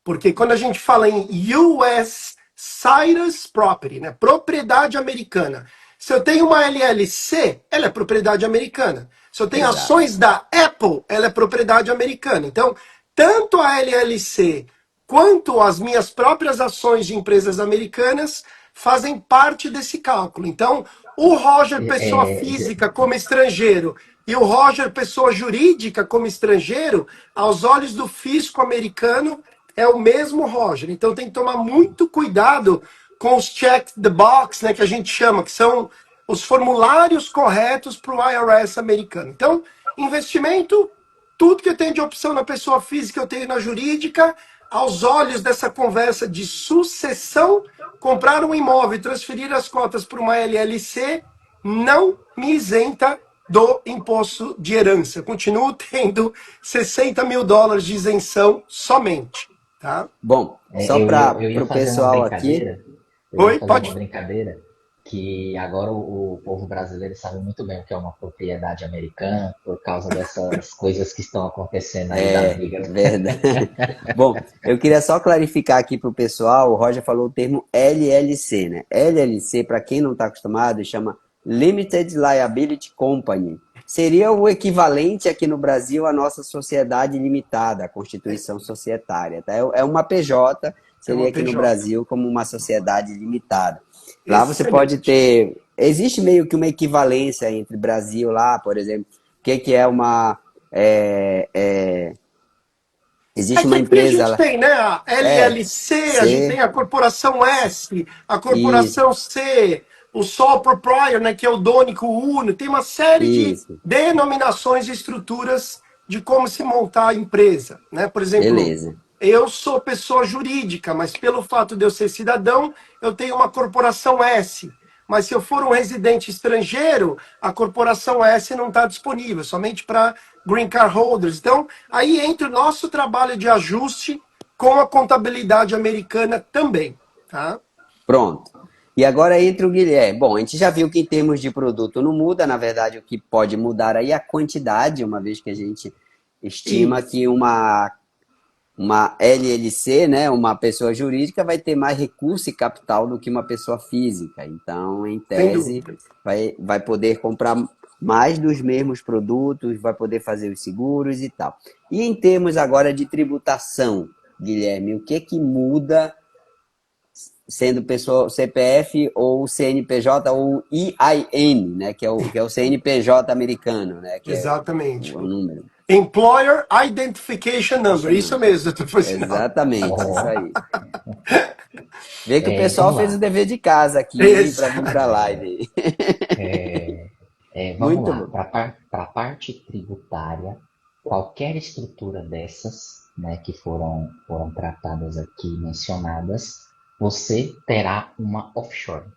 Porque quando a gente fala em US Cyrus Property, né, propriedade americana, se eu tenho uma LLC, ela é propriedade americana. Se eu tenho Exato. ações da Apple, ela é propriedade americana. Então, tanto a LLC quanto as minhas próprias ações de empresas americanas fazem parte desse cálculo. Então, o Roger, pessoa É, física, como estrangeiro, e o Roger, pessoa jurídica, como estrangeiro, aos olhos do fisco americano, é o mesmo Roger. Então, tem que tomar muito cuidado com os check the box, né, que a gente chama, que são os formulários corretos para o IRS americano. Então, investimento, tudo que eu tenho de opção na pessoa física, eu tenho na jurídica, aos olhos dessa conversa de sucessão, comprar um imóvel e transferir as cotas para uma LLC não me isenta do imposto de herança. Eu continuo tendo US$ 60.000 de isenção somente. Tá? Bom, só eu para ia o fazer uma pessoal aqui. brincadeira, eu ia Oi, fazer uma pode. brincadeira que agora o povo brasileiro sabe muito bem o que é uma propriedade americana por causa dessas coisas que estão acontecendo aí da É, briga. verdade. Bom, eu queria só clarificar aqui para o pessoal, o Roger falou o termo LLC, né? LLC, para quem não está acostumado, chama Limited Liability Company. Seria o equivalente aqui no Brasil à nossa sociedade limitada, a Constituição Societária, tá? É uma PJ, É seria uma aqui no PJ. Brasil como uma sociedade limitada. Lá você pode Excelente. ter. Existe meio que uma equivalência entre Brasil lá, por exemplo, o que é uma. é, é, É existe que uma aqui a empresa gente lá. tem, né, a É, LLC, a gente tem C, a Corporação S, a isso, Corporação C, o Sole Proprietor, né, que é o Dônico Uno, tem uma série de isso, denominações e estruturas de como se montar a empresa, né? Por exemplo, beleza. eu sou pessoa jurídica, mas pelo fato de eu ser cidadão, eu tenho uma Corporação S. Mas se eu for um residente estrangeiro, a Corporação S não está disponível, somente para Green Card Holders. Então, aí entra o nosso trabalho de ajuste com a contabilidade americana também, tá? Pronto. E agora entra o Guilherme. Bom, a gente já viu que em termos de produto não muda, na verdade, o que pode mudar aí é a quantidade, uma vez que a gente estima Isso, que uma LLC, né, uma pessoa jurídica, vai ter mais recurso e capital do que uma pessoa física. Então, em sem tese, dúvida. vai poder comprar mais dos mesmos produtos, vai poder fazer os seguros e tal. E em termos agora de tributação, Guilherme, o que muda sendo pessoa CPF ou CNPJ ou EIN, né, que é o CNPJ americano, né, que é Exatamente. o número. Employer Identification Number, isso Impressionante. mesmo, doutor Facinal. Exatamente, isso Ó, aí. Vê que o pessoal vamos fez o lá. dever de casa aqui, hein, para vir para a live. Vamos Muito lá. bom. Para a parte tributária, qualquer estrutura dessas, né, que foram tratadas aqui, mencionadas, você terá uma offshore.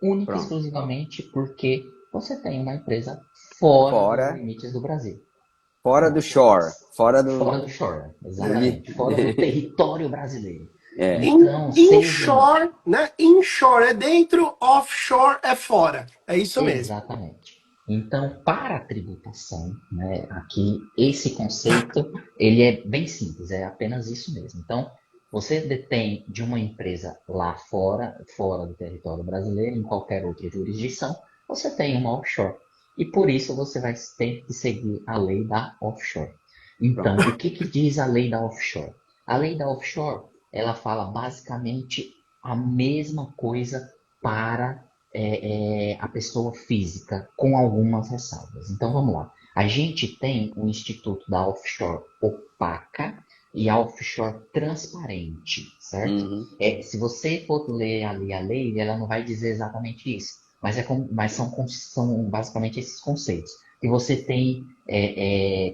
Única e Pronto. exclusivamente porque você tem uma empresa fora dos Fora, limites do Brasil. fora do Pronto. shore, fora Fora do. do shore, É. exatamente. Fora do território brasileiro. É, Então, seja Inshore, né? Inshore é dentro, offshore é fora. É isso mesmo. exatamente. Então, para a tributação, né, aqui esse conceito ele é bem simples, é apenas isso mesmo. Então, você detém de uma empresa lá fora, fora do território brasileiro, em qualquer outra jurisdição, você tem uma offshore. E por isso você vai ter que seguir a lei da offshore. Então, pronto. o que diz a lei da offshore? A lei da offshore, ela fala basicamente a mesma coisa para a pessoa física, com algumas ressalvas. Então vamos lá. A gente tem o Instituto da Offshore Opaca e a Offshore Transparente, certo? Uhum. Se você for ler ali a lei, ela não vai dizer exatamente isso, mas são basicamente esses conceitos. Que você tem,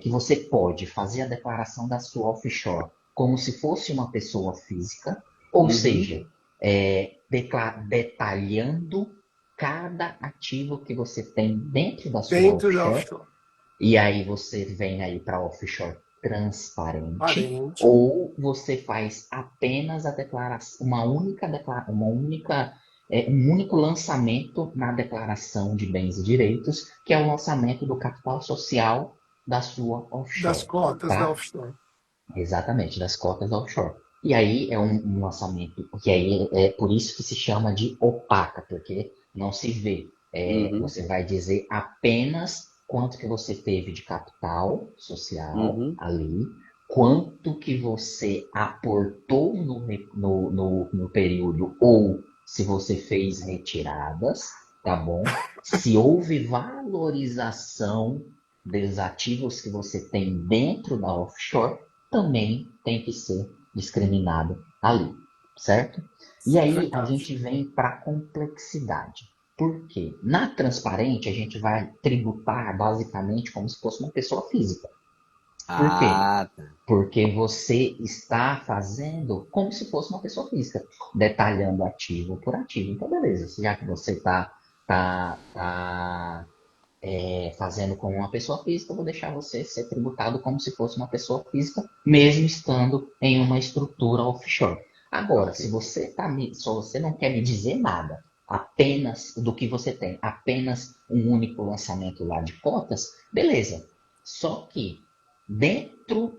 que você pode fazer a declaração da sua offshore como se fosse uma pessoa física, ou Uhum. seja, detalhando cada ativo que você tem dentro da sua Dentro da offshore, offshore. e aí você vem aí para offshore transparente, Parente. ou você faz apenas a declaração, um único lançamento na declaração de bens e direitos, que é o lançamento do capital social da sua Das offshore, cotas da tá? offshore. Exatamente, das cotas offshore. E aí é um lançamento, que aí é por isso que se chama de opaca, porque não se vê. Uhum, Você vai dizer apenas quanto que você teve de capital social uhum. ali, quanto que você aportou no período, ou se você fez retiradas, tá bom? Se houve valorização dos ativos que você tem dentro da offshore, também tem que ser discriminado ali, certo? E aí a Verdade. gente vem para a complexidade. Por quê? Na transparente, a gente vai tributar basicamente como se fosse uma pessoa física. Por quê? Ah, tá. Porque você está fazendo como se fosse uma pessoa física, detalhando ativo por ativo. Então, beleza, já que você está fazendo como uma pessoa física, eu vou deixar você ser tributado como se fosse uma pessoa física, mesmo estando em uma estrutura offshore. Agora, Ok. se você não quer me dizer nada, apenas do que você tem, apenas um único lançamento lá de cotas, beleza. Só que dentro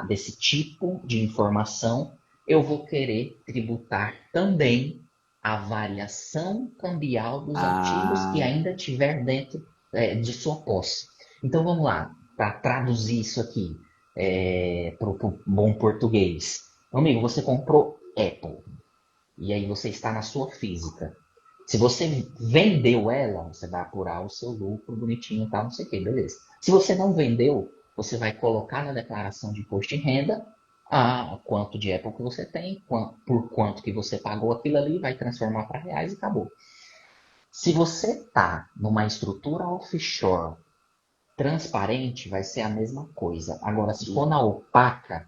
desse tipo de informação, eu vou querer tributar também a variação cambial dos ativos que Ah, ainda tiver dentro de sua posse. Então vamos lá, para traduzir isso aqui para o bom português. Amigo, você comprou Apple e aí você está na sua física. Se você vendeu ela, você vai apurar o seu lucro bonitinho e tal, não sei o que, beleza. Se você não vendeu, você vai colocar na declaração de imposto de renda quanto de Apple que você tem, por quanto que você pagou aquilo ali, vai transformar para reais e acabou. Se você está numa estrutura offshore transparente, vai ser a mesma coisa. Agora, se for na opaca,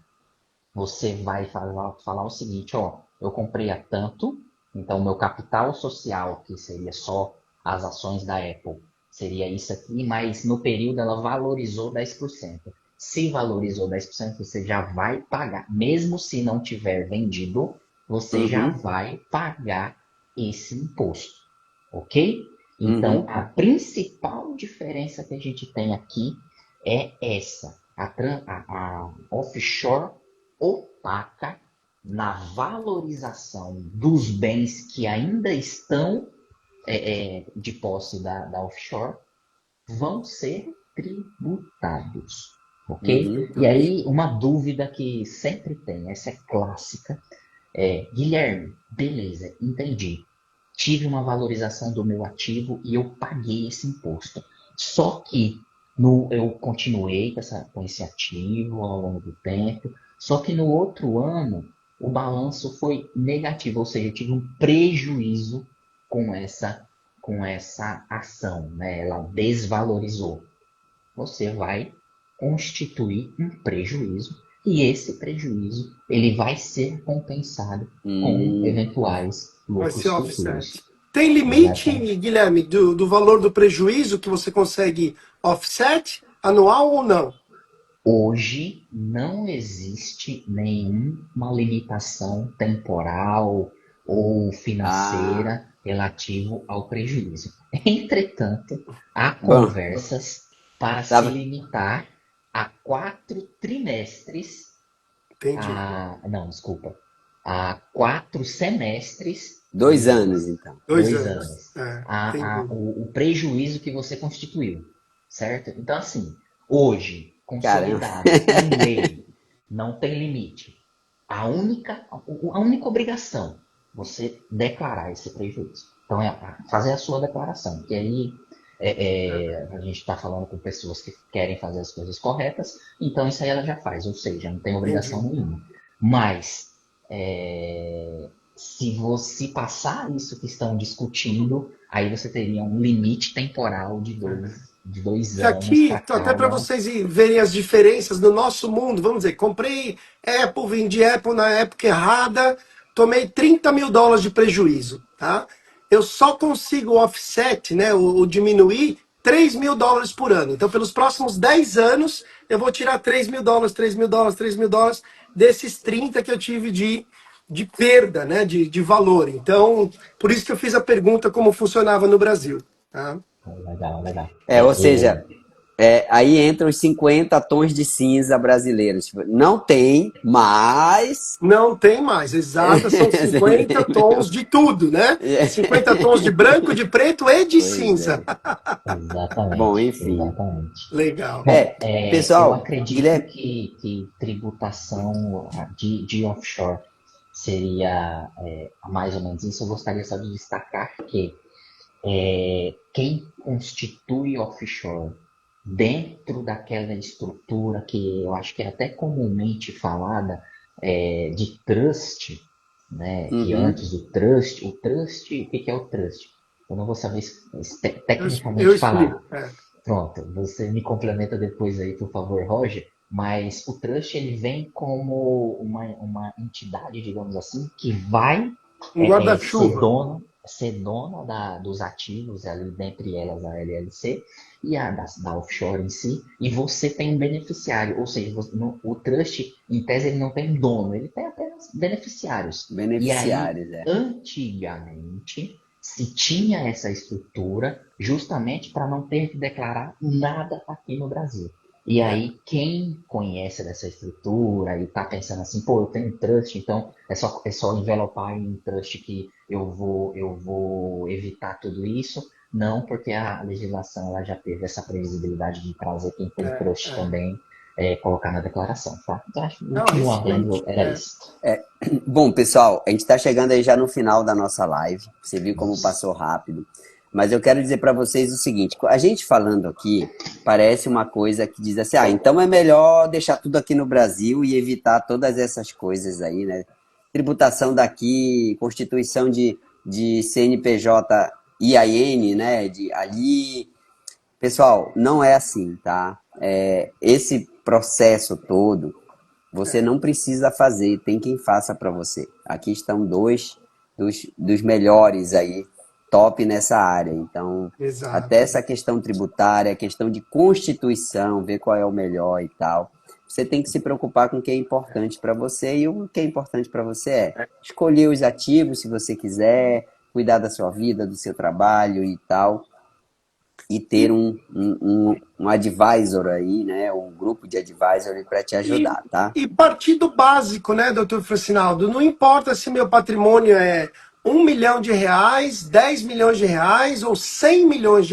você vai falar o seguinte, ó, eu comprei a tanto, então meu capital social, que seria só as ações da Apple, seria isso aqui, mas no período ela valorizou 10%. Se valorizou 10%, você já vai pagar, mesmo se não tiver vendido, você já uhum, vai pagar esse imposto, ok? Então, uhum. a principal diferença que a gente tem aqui é essa. A offshore opaca na valorização dos bens que ainda estão de posse da offshore vão ser tributados, ok? Uhum. E aí, uma dúvida que sempre tem, essa é clássica, Guilherme, beleza, entendi. Tive uma valorização do meu ativo e eu paguei esse imposto. Só que eu continuei com esse ativo ao longo do tempo. Só que no outro ano o balanço foi negativo, ou seja, eu tive um prejuízo com essa ação, né? Ela desvalorizou. Você vai constituir um prejuízo e esse prejuízo ele vai ser compensado com Hum. eventuais Vai ser lucros offset. futuros. Tem limite, Exatamente. Guilherme, do valor do prejuízo que você consegue offset anual ou não? Hoje não existe nenhuma limitação temporal ou Ah, financeira relativo ao prejuízo. Entretanto, há bom, conversas para se tava. limitar a 4 trimestres. Entendi. Não, desculpa. Há 4 semestres, 2 anos, então. 2 anos. 2 anos, É, entendi. o prejuízo que você constituiu, certo? Então, assim, hoje, Caramba. consolidado em lei, não tem limite. A única obrigação, você declarar esse prejuízo. Então, é fazer a sua declaração. E aí, a gente está falando com pessoas que querem fazer as coisas corretas, então isso aí ela já faz, ou seja, não tem obrigação Entendi. nenhuma. Mas, se você passar isso que estão discutindo, aí você teria um limite temporal de dois Que anos aqui, para até para cada. vocês verem as diferenças no nosso mundo, vamos dizer, comprei Apple, vendi Apple na época errada, tomei US$ 30.000 de prejuízo, tá? Eu só consigo offset, né, o diminuir US$ 3.000 por ano. Então, pelos próximos 10 anos, eu vou tirar $3.000, $3.000, $3.000 desses 30 que eu tive de perda, né, de valor. Então, por isso que eu fiz a pergunta como funcionava no Brasil. Tá? Legal, legal. Ou seja, aí entra os 50 tons de cinza brasileiros. Tipo, não tem, mas. Não tem mais, exata, são 50 tons de tudo, né? 50 tons de branco, de preto e de Pois cinza. é. Bom, Exatamente, enfim. exatamente. Legal. Bom, eu Pessoal, acredito Guilherme. que tributação de offshore seria mais ou menos isso. Eu gostaria só de destacar que quem constitui offshore dentro daquela estrutura que eu acho que é até comumente falada de trust, né? Que Uhum. antes o que é o trust? Eu não vou saber Eu tecnicamente falar. explico. É. Pronto, você me complementa depois aí, por favor, Roger. Mas o trust ele vem como uma entidade, digamos assim, que vai Um guarda-chuva. ser dona dos ativos ali, dentre elas a LLC e da offshore em si, e você tem um beneficiário, ou seja, o trust, em tese, ele não tem dono, ele tem apenas beneficiários. E aí, Beneficiários, antigamente, se tinha essa estrutura justamente para não ter que declarar nada aqui no Brasil. E É. aí, quem conhece dessa estrutura e está pensando assim, pô, eu tenho trust, então é só envelopar em trust que eu vou evitar tudo isso. Não, porque a legislação ela já teve essa previsibilidade de trazer quem tem É, trust é. também colocar na declaração, tá? Então, acho que o Não, último adendo excelente. era isso. Bom, pessoal, a gente está chegando aí já no final da nossa live. Você viu como Isso. passou rápido. Mas eu quero dizer para vocês o seguinte: a gente falando aqui parece uma coisa que diz assim, então é melhor deixar tudo aqui no Brasil e evitar todas essas coisas aí, né? Tributação daqui, constituição de CNPJ IAN, né? De ali. Pessoal, não é assim, tá? Esse processo todo você não precisa fazer, tem quem faça para você. Aqui estão dois dos melhores aí, top nessa área. Então, até Exato. essa questão tributária, questão de constituição, ver qual é o melhor e tal. Você tem que se preocupar com o que é importante para você e o que é importante para você é escolher os ativos se você quiser, cuidar da sua vida, do seu trabalho e tal e ter E, um advisor aí, né? Um grupo de advisor para te e, ajudar, tá? e partir do básico, né, doutor Francinaldo? Não importa se meu patrimônio é R$ 1 milhão, R$ 10 milhões ou R$ 100 milhões.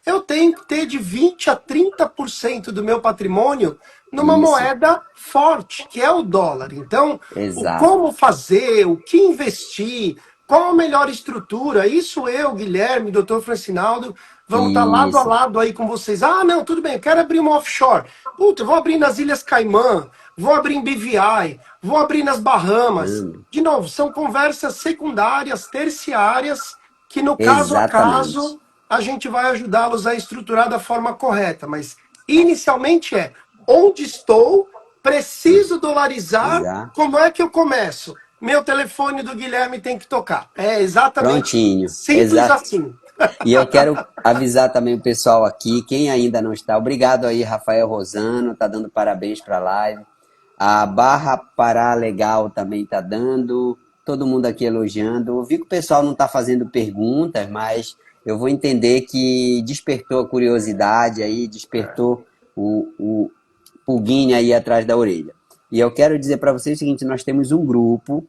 Eu tenho que ter de 20 a 30% do meu patrimônio numa Isso, moeda forte, que é o dólar. Então, o exato. como fazer, o que investir, qual a melhor estrutura, isso eu, Guilherme, doutor Francinaldo, vamos estar lado a Isso. lado aí com vocês. Ah, não, tudo bem, eu quero abrir uma offshore. Puta, eu vou abrir nas Ilhas Caimã, vou abrir em BVI, vou abrir nas Bahamas. De novo, são conversas secundárias, terciárias, que no caso a Exatamente. caso a gente vai ajudá-los a estruturar da forma correta. Mas inicialmente onde estou, preciso dolarizar, Exato. como é que eu começo? Meu telefone do Guilherme tem que tocar. É exatamente Prontinho. simples Exato. assim. E eu quero avisar também o pessoal aqui, quem ainda não está, obrigado aí, Rafael Rosano, tá dando parabéns para a live. A Barra Pará Legal também tá dando, todo mundo aqui elogiando. Eu vi que o pessoal não está fazendo perguntas, mas eu vou entender que despertou a curiosidade aí, despertou o pulguinho aí atrás da orelha. E eu quero dizer para vocês o seguinte, nós temos um grupo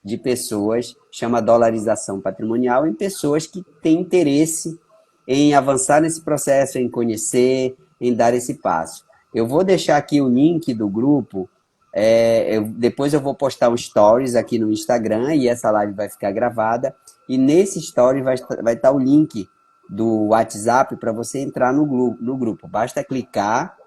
de pessoas, chama dolarização patrimonial, em pessoas que têm interesse em avançar nesse processo, em conhecer, em dar esse passo. Eu vou deixar aqui o link do grupo, depois eu vou postar um stories aqui no Instagram e essa live vai ficar gravada. E nesse story vai estar o link do WhatsApp para você entrar no grupo. Basta clicar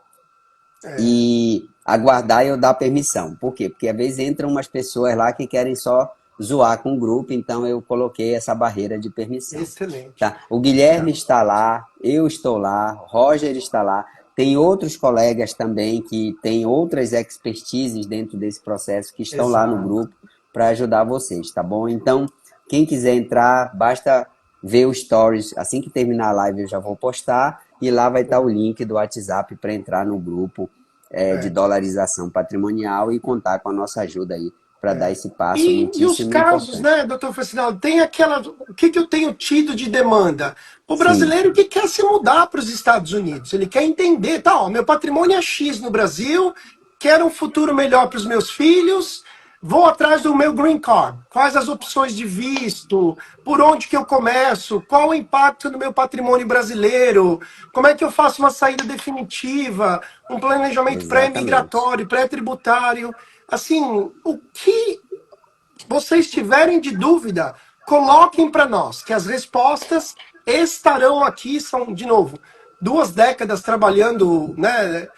e aguardar eu dar permissão. Por quê? Porque às vezes entram umas pessoas lá que querem só zoar com o grupo, então eu coloquei essa barreira de permissão. Excelente. Tá? O Guilherme está lá, eu estou lá, Roger está lá, tem outros colegas também que têm outras expertises dentro desse processo que estão lá no Exato. grupo para ajudar vocês, tá bom? Então, quem quiser entrar, basta ver os stories. Assim que terminar a live eu já vou postar e lá vai estar o link do WhatsApp para entrar no grupo de É. dolarização patrimonial e contar com a nossa ajuda aí para dar esse passo E os muitíssimo casos, importante. né, doutor Facinal, tem aquela. O que eu tenho tido de demanda? O Sim, brasileiro que quer se mudar para os Estados Unidos, ele quer entender, tá, ó, meu patrimônio é X no Brasil, quero um futuro melhor para os meus filhos, vou atrás do meu green card. Quais as opções de visto? Por onde que eu começo? Qual o impacto no meu patrimônio brasileiro? Como é que eu faço uma saída definitiva? Um planejamento exatamente. pré-migratório, pré-tributário? Assim, o que vocês tiverem de dúvida, coloquem para nós, que as respostas estarão aqui. São, de novo, 2 décadas trabalhando, né,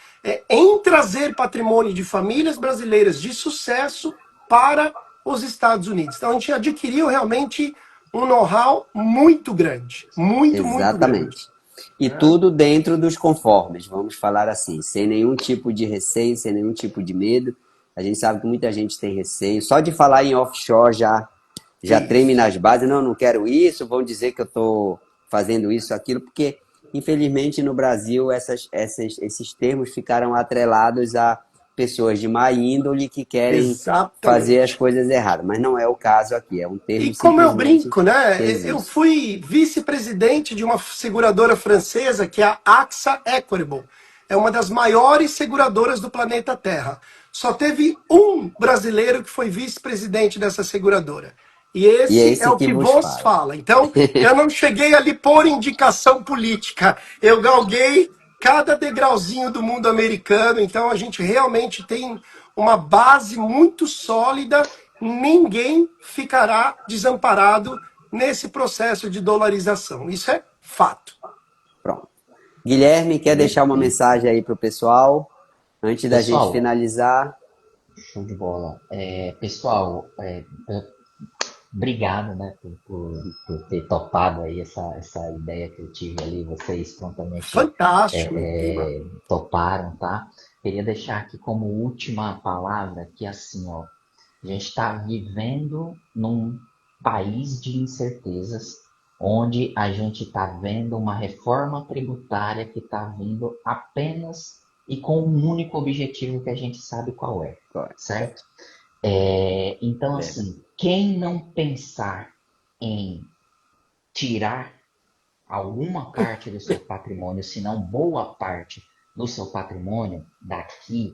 em trazer patrimônio de famílias brasileiras de sucesso para os Estados Unidos. Então, a gente adquiriu realmente um know-how muito grande. Muito, muito grande. Exatamente. E tudo dentro dos conformes, vamos falar assim, sem nenhum tipo de receio, sem nenhum tipo de medo. A gente sabe que muita gente tem receio. Só de falar em offshore já treme Isso. nas bases. Não, não quero isso, vão dizer que eu estou fazendo isso, aquilo, porque infelizmente no Brasil esses termos ficaram atrelados a pessoas de má índole que querem fazer as Exatamente. coisas erradas. Mas não é o caso aqui, é um E termo como eu simplesmente brinco, que né? Eu existe. fui vice-presidente de uma seguradora francesa que é a AXA Equitable. É uma das maiores seguradoras do planeta Terra. Só teve um brasileiro que foi vice-presidente dessa seguradora. E E é esse é esse o que que vos vos fala. fala. Então, eu não cheguei ali por indicação política. Eu galguei cada degrauzinho do mundo americano. Então, a gente realmente tem uma base muito sólida. Ninguém ficará desamparado nesse processo de dolarização. Isso é fato. Pronto. Guilherme, quer deixar uma Perfeito. mensagem aí para o pessoal antes da gente Pessoal, finalizar? show de bola. Pessoal, obrigado, né, por ter topado aí essa ideia que eu tive ali. Vocês prontamente Fantástico o tema. toparam, tá? Queria deixar aqui como última palavra que assim, ó, a gente está vivendo num país de incertezas, onde a gente está vendo uma reforma tributária que está vindo apenas e com um único objetivo que a gente sabe qual é, certo? Então, Verdade. assim, quem não pensar em tirar alguma parte do seu patrimônio, se não boa parte do seu patrimônio, daqui,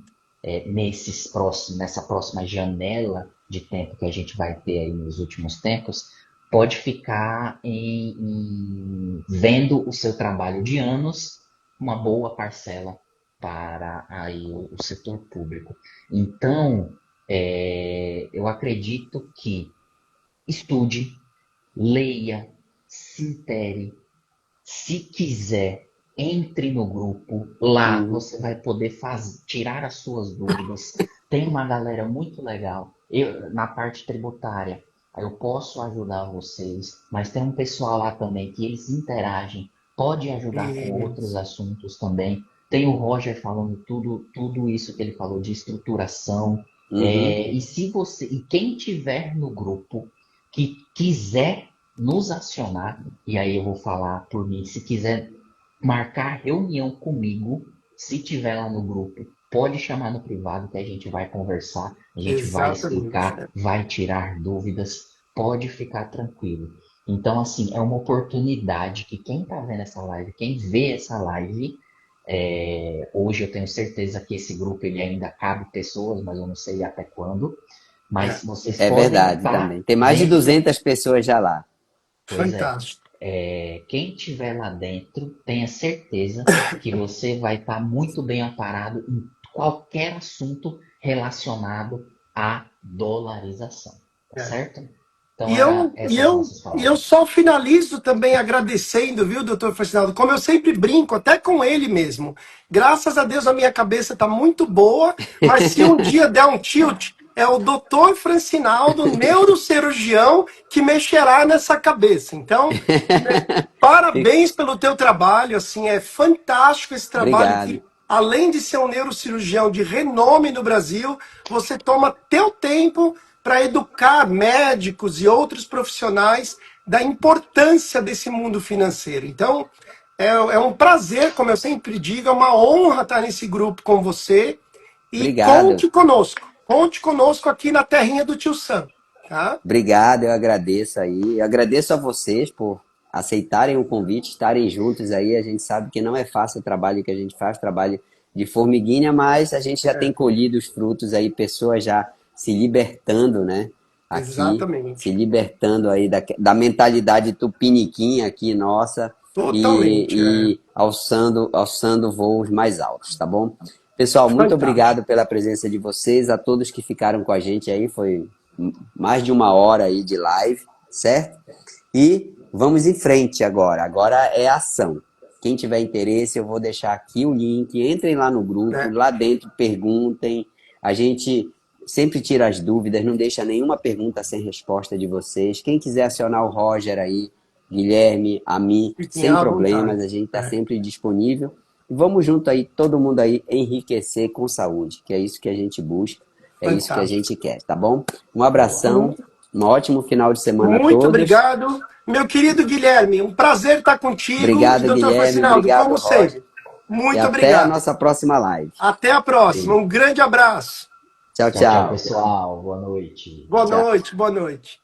nessa próxima janela de tempo que a gente vai ter aí nos últimos tempos, pode ficar vendo o seu trabalho de anos, uma boa parcela para aí o setor público. Então, eu acredito que estude, leia, se intere, se quiser, entre no grupo. Lá Uhum. você vai poder tirar as suas dúvidas. Tem uma galera muito legal. Eu, na parte tributária, eu posso ajudar vocês, mas tem um pessoal lá também que eles interagem, pode ajudar com outros Isso. assuntos também. Tem o Roger falando tudo isso que ele falou de estruturação. Uhum. E se você, e quem tiver no grupo que quiser nos acionar, e aí eu vou falar por mim, se quiser marcar reunião comigo, se tiver lá no grupo, pode chamar no privado que a gente vai conversar, a gente vai Exatamente. explicar, vai tirar dúvidas, pode ficar tranquilo. Então, assim, é uma oportunidade que quem está vendo essa live, quem vê essa live, hoje eu tenho certeza que esse grupo ele ainda cabe pessoas, mas eu não sei até quando. É. Mas vocês É podem verdade estar também. Tem mais de dentro. 200 pessoas já lá. Pois é. Fantástico. Quem estiver lá dentro, tenha certeza que você vai estar muito bem amparado em qualquer assunto relacionado à dolarização. Tá É. certo? Então, E era eu, e essas eu, nossas e eu palavras. só finalizo também agradecendo, viu, doutor Facinaldo? Como eu sempre brinco, até com ele mesmo. Graças a Deus a minha cabeça está muito boa, mas se um dia der um tilt, é o doutor Francinaldo, neurocirurgião, que mexerá nessa cabeça. Então, parabéns pelo teu trabalho, assim, é fantástico esse trabalho Obrigado. que, além de ser um neurocirurgião de renome no Brasil, você toma teu tempo para educar médicos e outros profissionais da importância desse mundo financeiro. Então, É um prazer, como eu sempre digo, é uma honra estar nesse grupo com você. E Obrigado. conte conosco aqui na terrinha do Tio Sam, tá? Obrigado, eu agradeço aí. Eu agradeço a vocês por aceitarem o convite, estarem juntos aí. A gente sabe que não é fácil o trabalho que a gente faz, trabalho de formiguinha, mas a gente já tem É, colhido os frutos aí, pessoas já se libertando, né? Aqui, se exatamente. libertando aí da mentalidade tupiniquim aqui, nossa, Totalmente, e alçando voos mais altos, tá bom? Pessoal, muito fantástico. obrigado pela presença de vocês, a todos que ficaram com a gente aí, foi mais de uma hora aí de live, certo? E vamos em frente agora. Agora é ação. Quem tiver interesse, eu vou deixar aqui o link. Entrem lá no grupo, Né? lá dentro perguntem. A gente sempre tira as dúvidas, não deixa nenhuma pergunta sem resposta de vocês. Quem quiser acionar o Roger aí, Guilherme, a mim, Fiquem sem à vontade. problemas, a gente está É, sempre disponível. E vamos junto aí, todo mundo aí, enriquecer com saúde, que é isso que a gente busca, é isso que a fantástico. gente quer, tá bom? Um abração, um ótimo final de semana a Muito todos. obrigado. Meu querido Guilherme, um prazer estar contigo. E Obrigado, doutor Guilherme, Facinaldo, obrigado, como Roger. sempre, E muito até a obrigado. nossa próxima live. Até a próxima. Um grande abraço. Tchau, Tchau, tchau, tchau. pessoal. Boa noite. Boa Tchau. noite, boa noite.